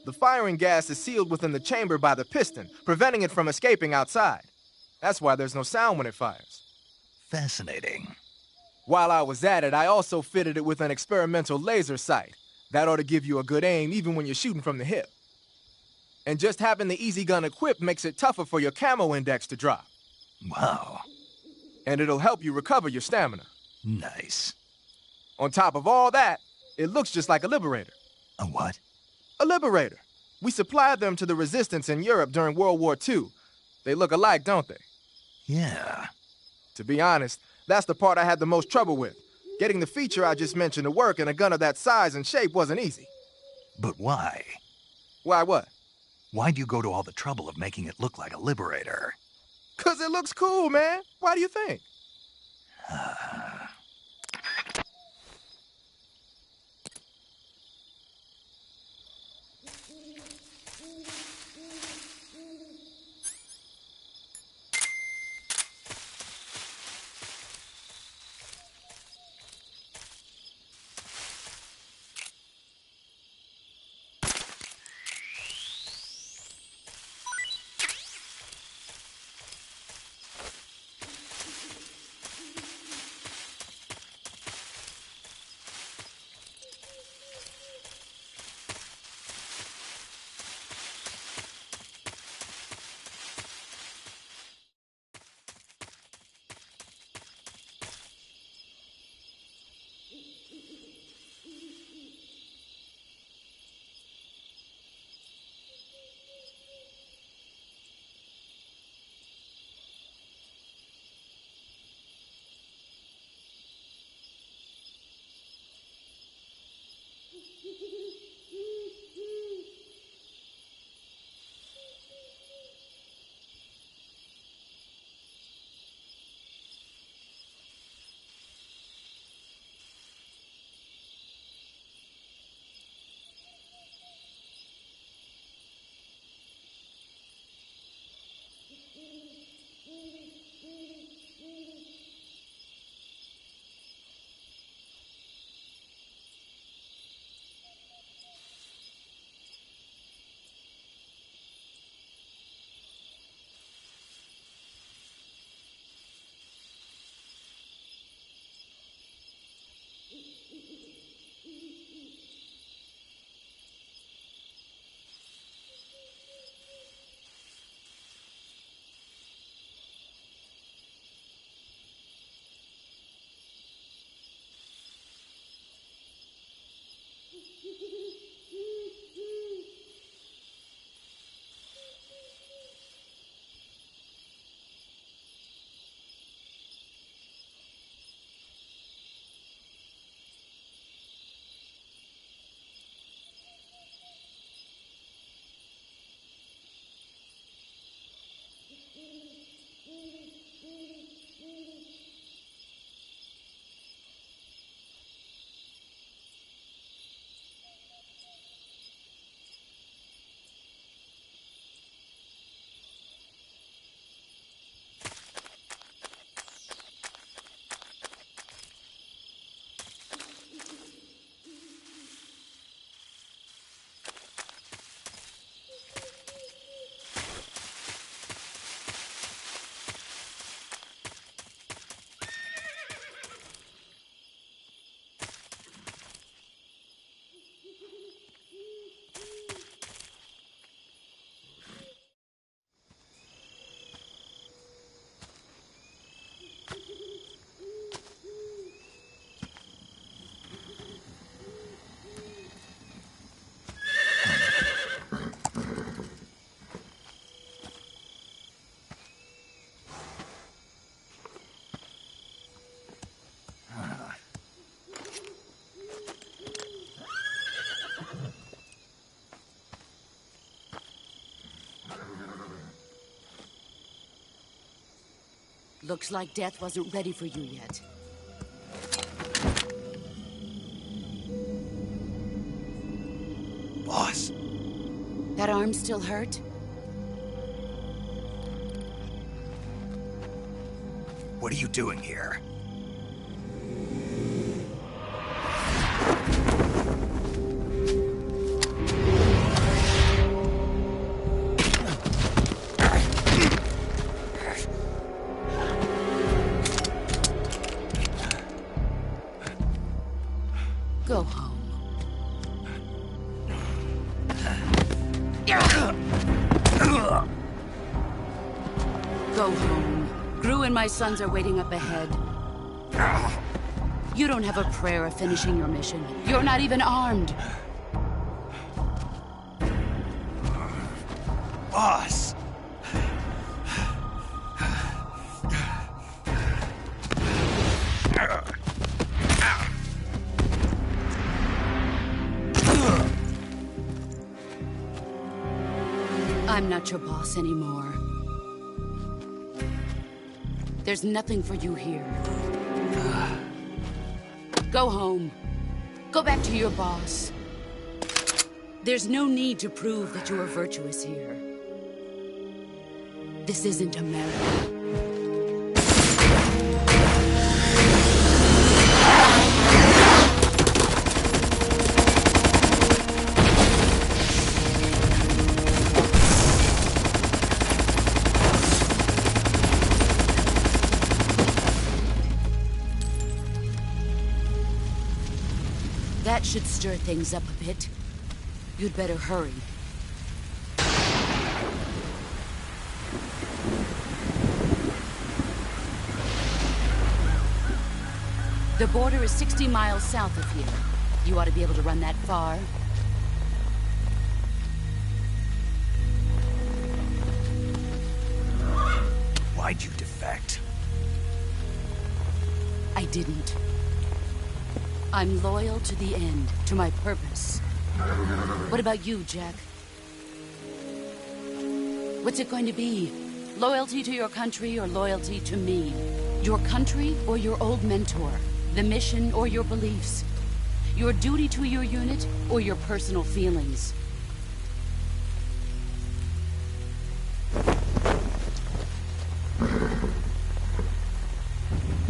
The firing gas is sealed within the chamber by the piston, preventing it from escaping outside. That's why there's no sound when it fires. Fascinating. While I was at it, I also fitted it with an experimental laser sight. That ought to give you a good aim even when you're shooting from the hip. And just having the easy gun equipped makes it tougher for your camo index to drop. Wow. And it'll help you recover your stamina. Nice. On top of all that, it looks just like a Liberator. A what? A Liberator. We supplied them to the Resistance in Europe during World War II. They look alike, don't they? Yeah. To be honest, that's the part I had the most trouble with. Getting the feature I just mentioned to work in a gun of that size and shape wasn't easy. But why? Why what? Why'd you go to all the trouble of making it look like a Liberator? 'Cause it looks cool, man. Why do you think? Looks like death wasn't ready for you yet. Boss. That arm still hurt? What are you doing here? Go home. Go home. Gru and my sons are waiting up ahead. You don't have a prayer of finishing your mission. You're not even armed. Boss! I'm not your boss anymore. There's nothing for you here. Go home. Go back to your boss. There's no need to prove that you are virtuous here. This isn't America. That should stir things up a bit. You'd better hurry. The border is 60 miles south of here. You ought to be able to run that far. Why'd you defect? I didn't. I'm loyal to the end, to my purpose. What about you, Jack? What's it going to be? Loyalty to your country or loyalty to me? Your country or your old mentor? The mission or your beliefs? Your duty to your unit or your personal feelings?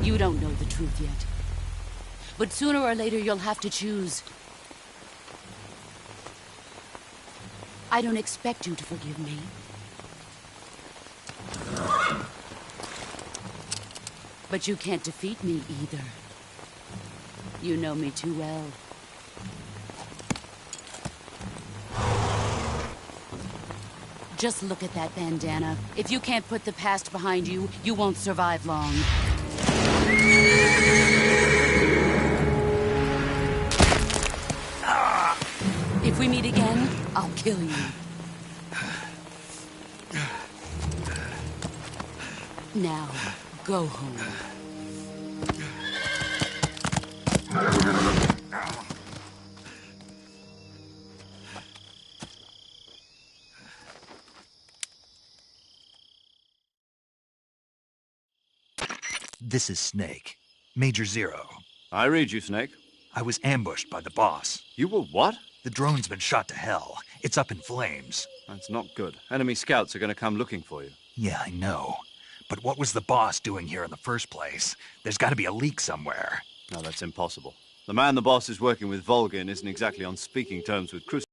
You don't know the truth yet. But sooner or later, you'll have to choose. I don't expect you to forgive me. But you can't defeat me either. You know me too well. Just look at that bandana. If you can't put the past behind you, you won't survive long. If we meet again, I'll kill you. Now, go home. This is Snake. Major Zero. I read you, Snake. I was ambushed by the boss. You were what? The drone's been shot to hell. It's up in flames. That's not good. Enemy scouts are going to come looking for you. Yeah, I know. But what was the boss doing here in the first place? There's got to be a leak somewhere. No, that's impossible. The man the boss is working with, Volgin, isn't exactly on speaking terms with Khrushchev.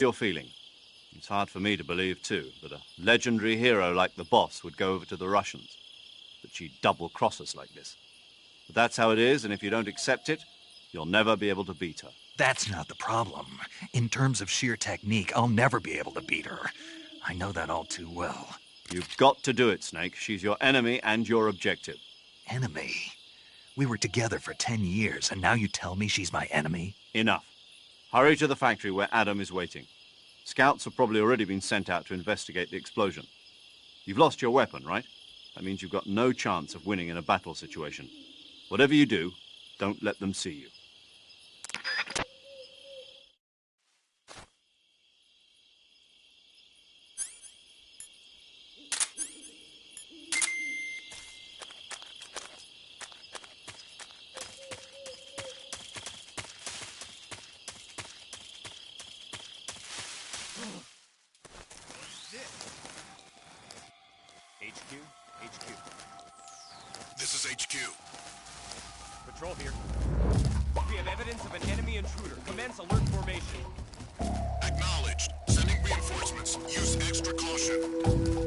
Your feeling? It's hard for me to believe, too, that a legendary hero like the boss would go over to the Russians. That she'd double-cross us like this. But that's how it is, and if you don't accept it, you'll never be able to beat her. That's not the problem. In terms of sheer technique, I'll never be able to beat her. I know that all too well. You've got to do it, Snake. She's your enemy and your objective. Enemy? We were together for 10 years, and now you tell me she's my enemy? Enough. Hurry to the factory where Adam is waiting. Scouts have probably already been sent out to investigate the explosion. You've lost your weapon, right? That means you've got no chance of winning in a battle situation. Whatever you do, don't let them see you. This is HQ. Patrol here. We have evidence of an enemy intruder. Commence alert formation. Acknowledged. Sending reinforcements. Use extra caution.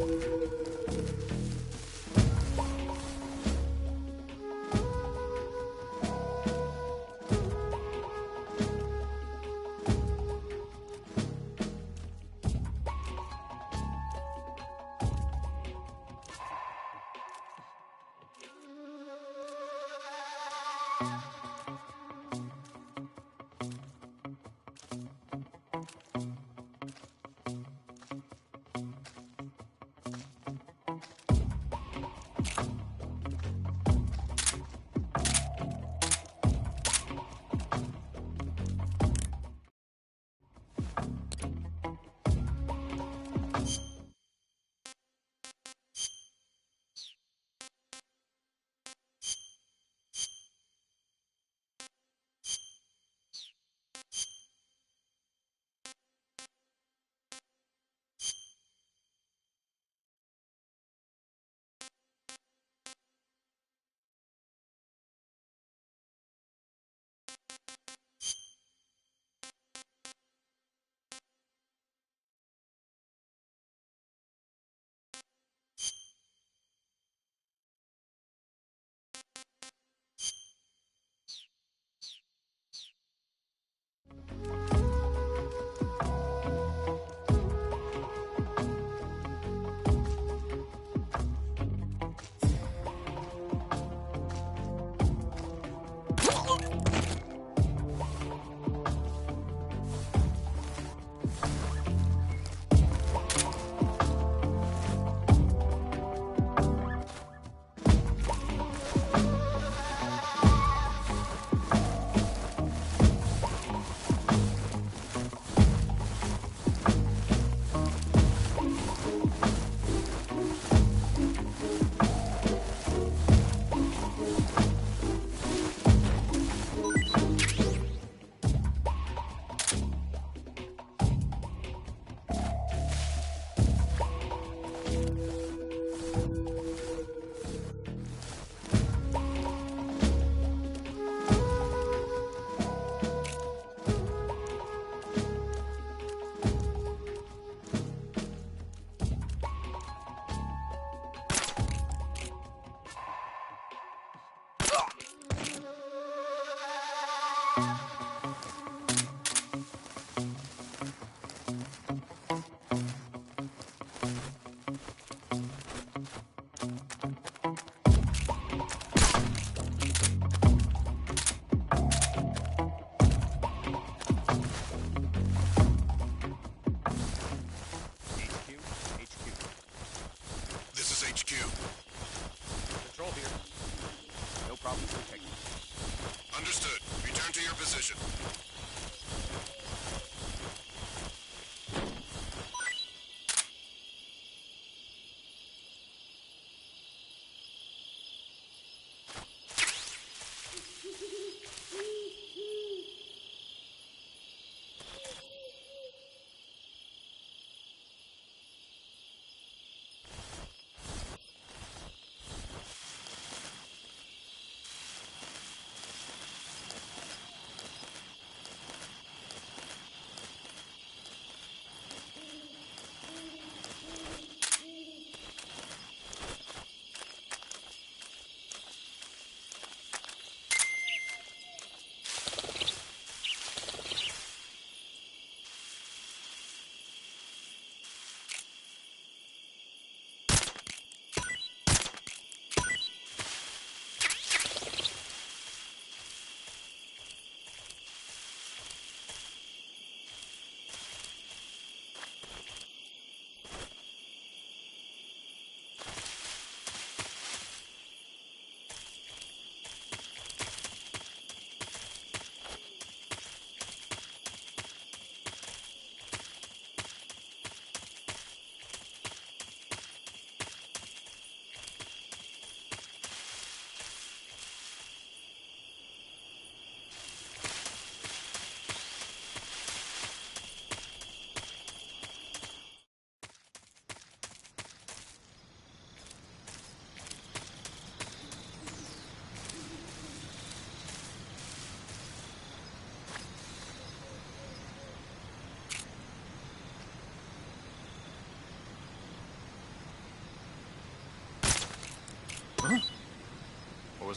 Understood. Return to your position.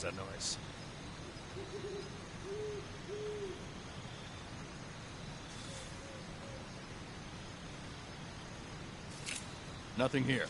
that noise? Nothing here.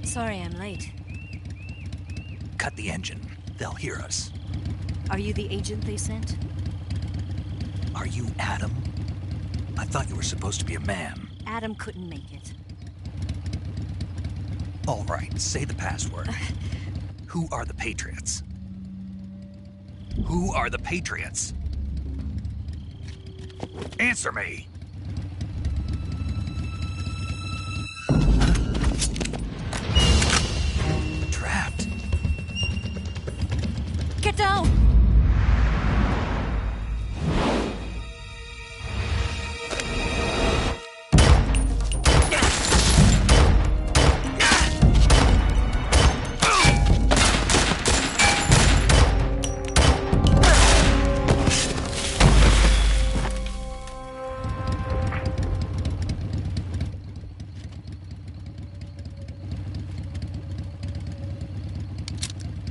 Sorry I'm late. Cut the engine. They'll hear us. Are you the agent they sent? Are you Adam? I thought you were supposed to be a man. Adam couldn't make it. All right, say the password. Who are the Patriots? Who are the Patriots? Answer me! Trapped. Get down!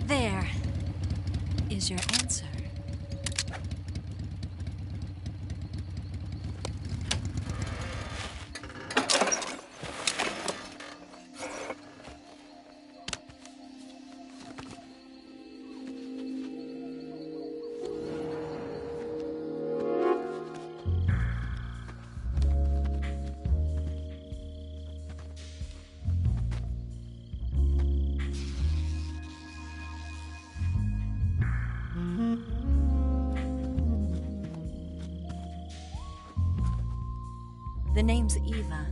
There is your answer. The name's Eva.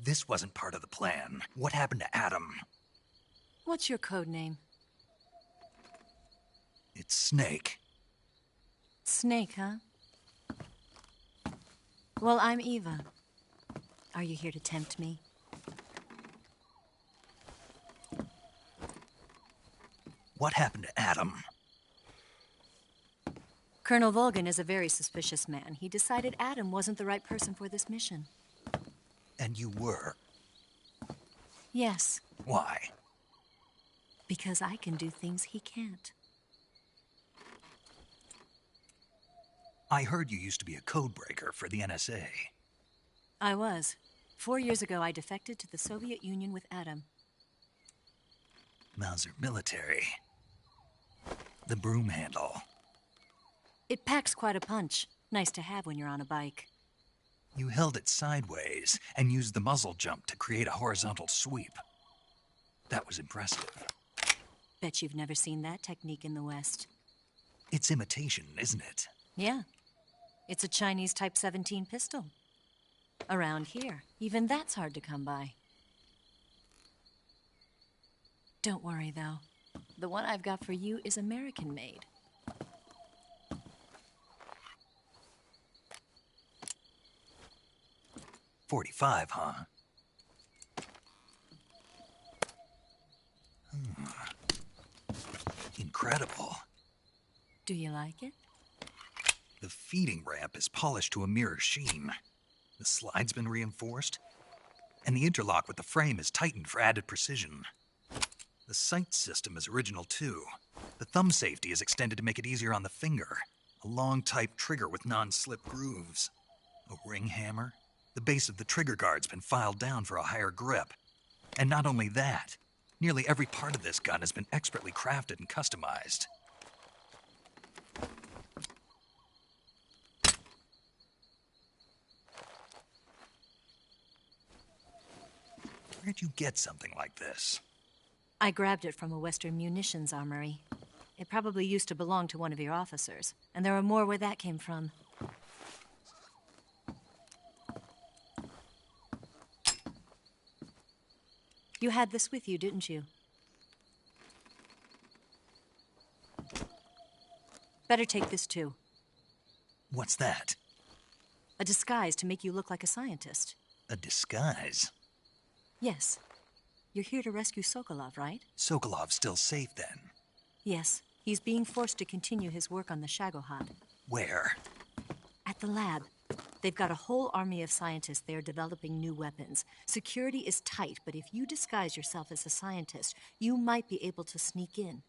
This wasn't part of the plan. What happened to Adam? What's your code name? It's Snake. Snake, huh? Well, I'm Eva. Are you here to tempt me? What happened to Adam? Colonel Volgin is a very suspicious man. He decided Adam wasn't the right person for this mission. And you were? Yes. Why? Because I can do things he can't. I heard you used to be a codebreaker for the NSA. I was. 4 years ago, I defected to the Soviet Union with Adam. Mauser military. The broom handle. It packs quite a punch. Nice to have when you're on a bike. You held it sideways and used the muzzle jump to create a horizontal sweep. That was impressive. Bet you've never seen that technique in the West. It's imitation, isn't it? Yeah. It's a Chinese Type 17 pistol. Around here, even that's hard to come by. Don't worry, though. The one I've got for you is American-made. .45, huh? Incredible. Do you like it? The feeding ramp is polished to a mirror sheen. The slide's been reinforced, and the interlock with the frame is tightened for added precision. The sight system is original too. The thumb safety is extended to make it easier on the finger. A long type trigger with non-slip grooves. A ring hammer. The base of the trigger guard's been filed down for a higher grip. And not only that, nearly every part of this gun has been expertly crafted and customized. Where'd you get something like this? I grabbed it from a Western munitions armory. It probably used to belong to one of your officers, and there are more where that came from. You had this with you, didn't you? Better take this too. What's that? A disguise to make you look like a scientist. A disguise? Yes. You're here to rescue Sokolov, right? Sokolov's still safe then. Yes. He's being forced to continue his work on the Shagohod. Where? At the lab. They've got a whole army of scientists there developing new weapons. Security is tight, but if you disguise yourself as a scientist, you might be able to sneak in.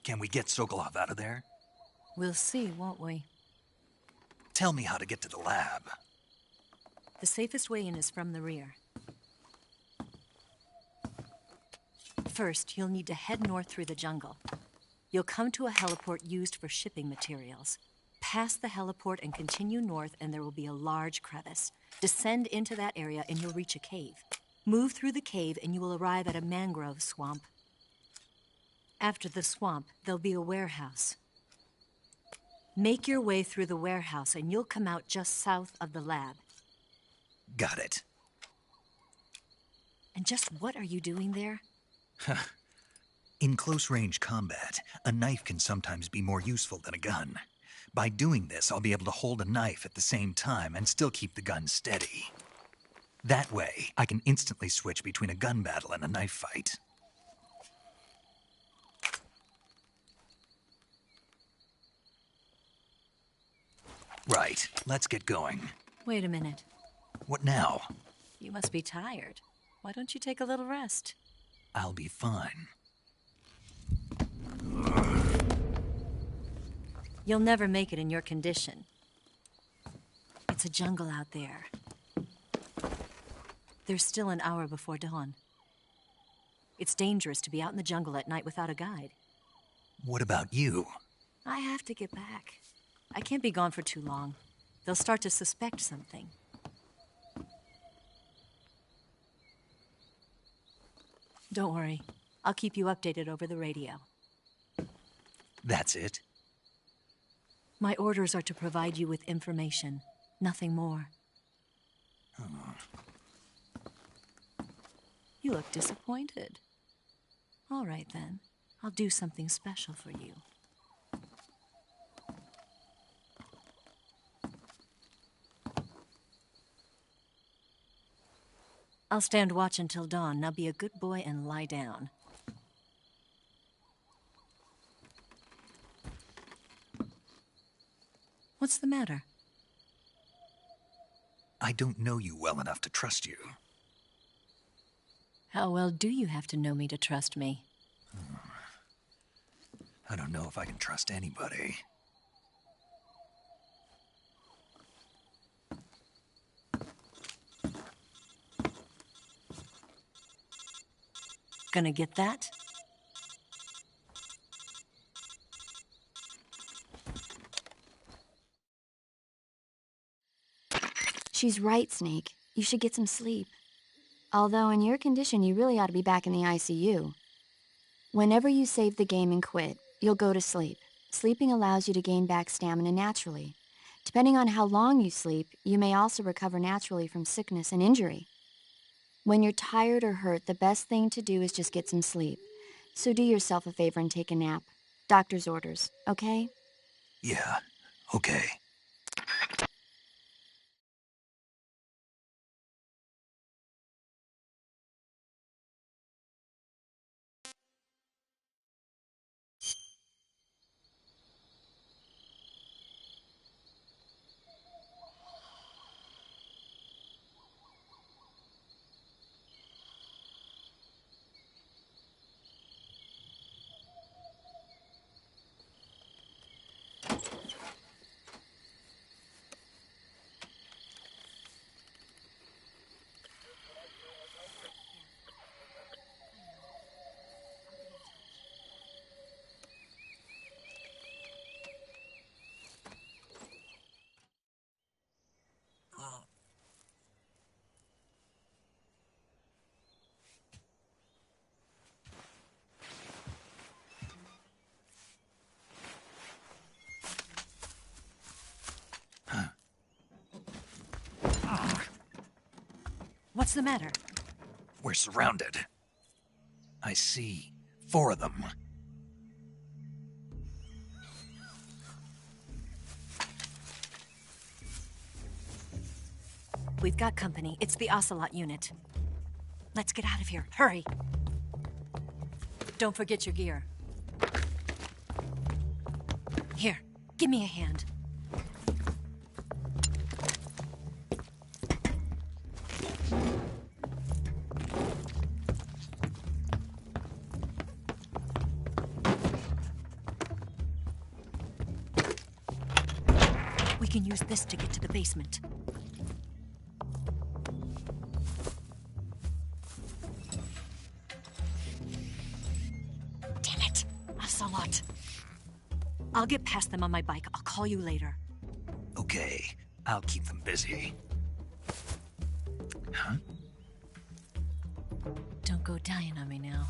Can we get Sokolov out of there? We'll see, won't we? Tell me how to get to the lab. The safest way in is from the rear. First, you'll need to head north through the jungle. You'll come to a heliport used for shipping materials. Pass the heliport and continue north, and there will be a large crevice. Descend into that area, and you'll reach a cave. Move through the cave, and you will arrive at a mangrove swamp. After the swamp, there'll be a warehouse. Make your way through the warehouse, and you'll come out just south of the lab. Got it. And just what are you doing there? In close-range combat, a knife can sometimes be more useful than a gun. By doing this, I'll be able to hold a knife at the same time and still keep the gun steady. That way, I can instantly switch between a gun battle and a knife fight. Right, let's get going. Wait a minute. What now? You must be tired. Why don't you take a little rest? I'll be fine. You'll never make it in your condition. It's a jungle out there. There's still an hour before dawn. It's dangerous to be out in the jungle at night without a guide. What about you? I have to get back. I can't be gone for too long. They'll start to suspect something. Don't worry. I'll keep you updated over the radio. That's it? My orders are to provide you with information. Nothing more. Oh. You look disappointed. All right, then. I'll do something special for you. I'll stand watch until dawn. Now be a good boy and lie down. What's the matter? I don't know you well enough to trust you. How well do you have to know me to trust me? I don't know if I can trust anybody. Gonna get that? She's right, Snake. You should get some sleep. Although in your condition, you really ought to be back in the ICU. Whenever you save the game and quit, you'll go to sleep. Sleeping allows you to gain back stamina naturally. Depending on how long you sleep, you may also recover naturally from sickness and injury. When you're tired or hurt, the best thing to do is just get some sleep. So do yourself a favor and take a nap. Doctor's orders, okay? Yeah, okay. What's the matter? We're surrounded. I see 4 of them. We've got company. It's the Ocelot unit. Let's get out of here. Hurry! Don't forget your gear. Here, give me a hand. We can use this to get to the basement. Damn it! Ocelot. I'll get past them on my bike. I'll call you later. Okay, I'll keep them busy. Huh? Don't go dying on me now.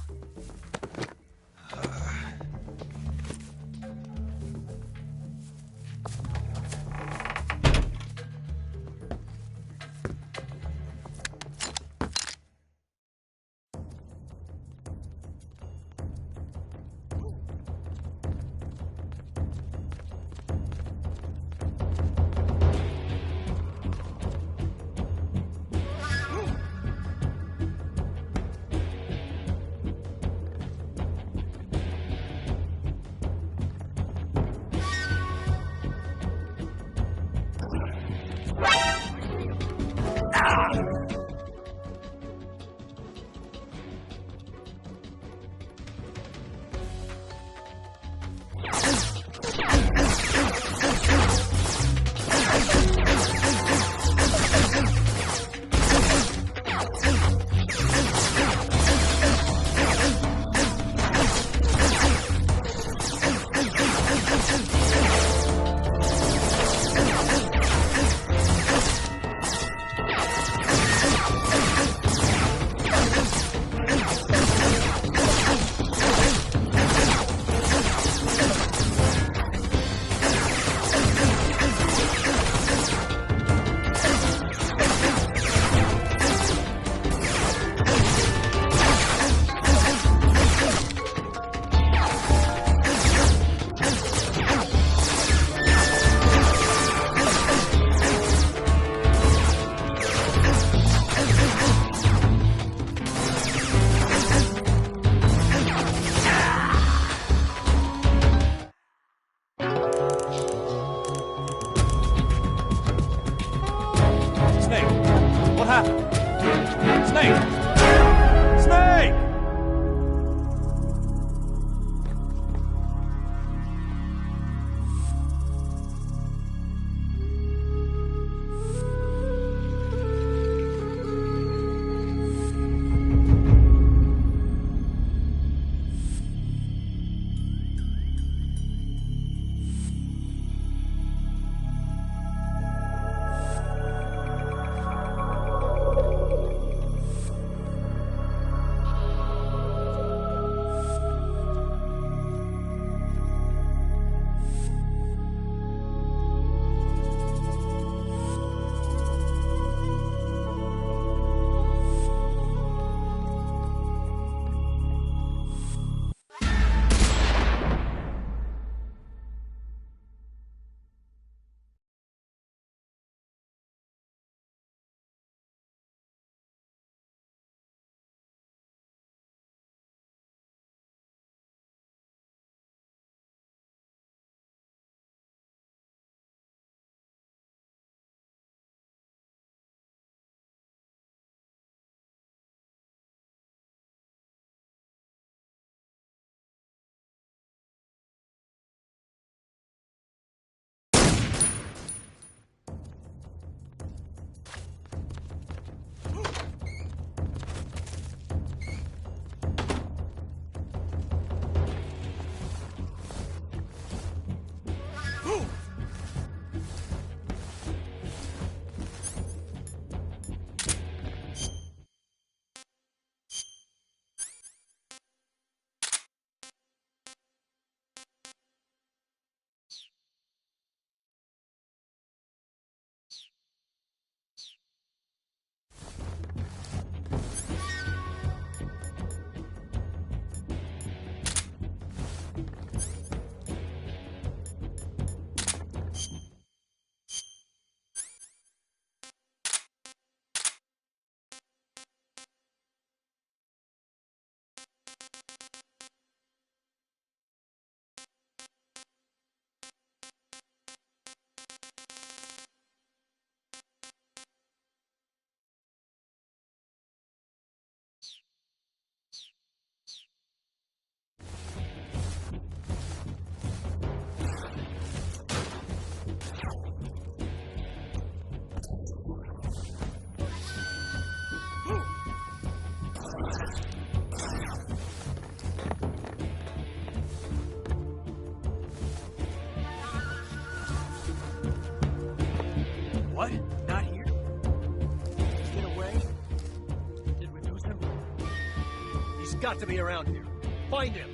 got to be around here. Find him.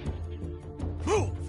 Move!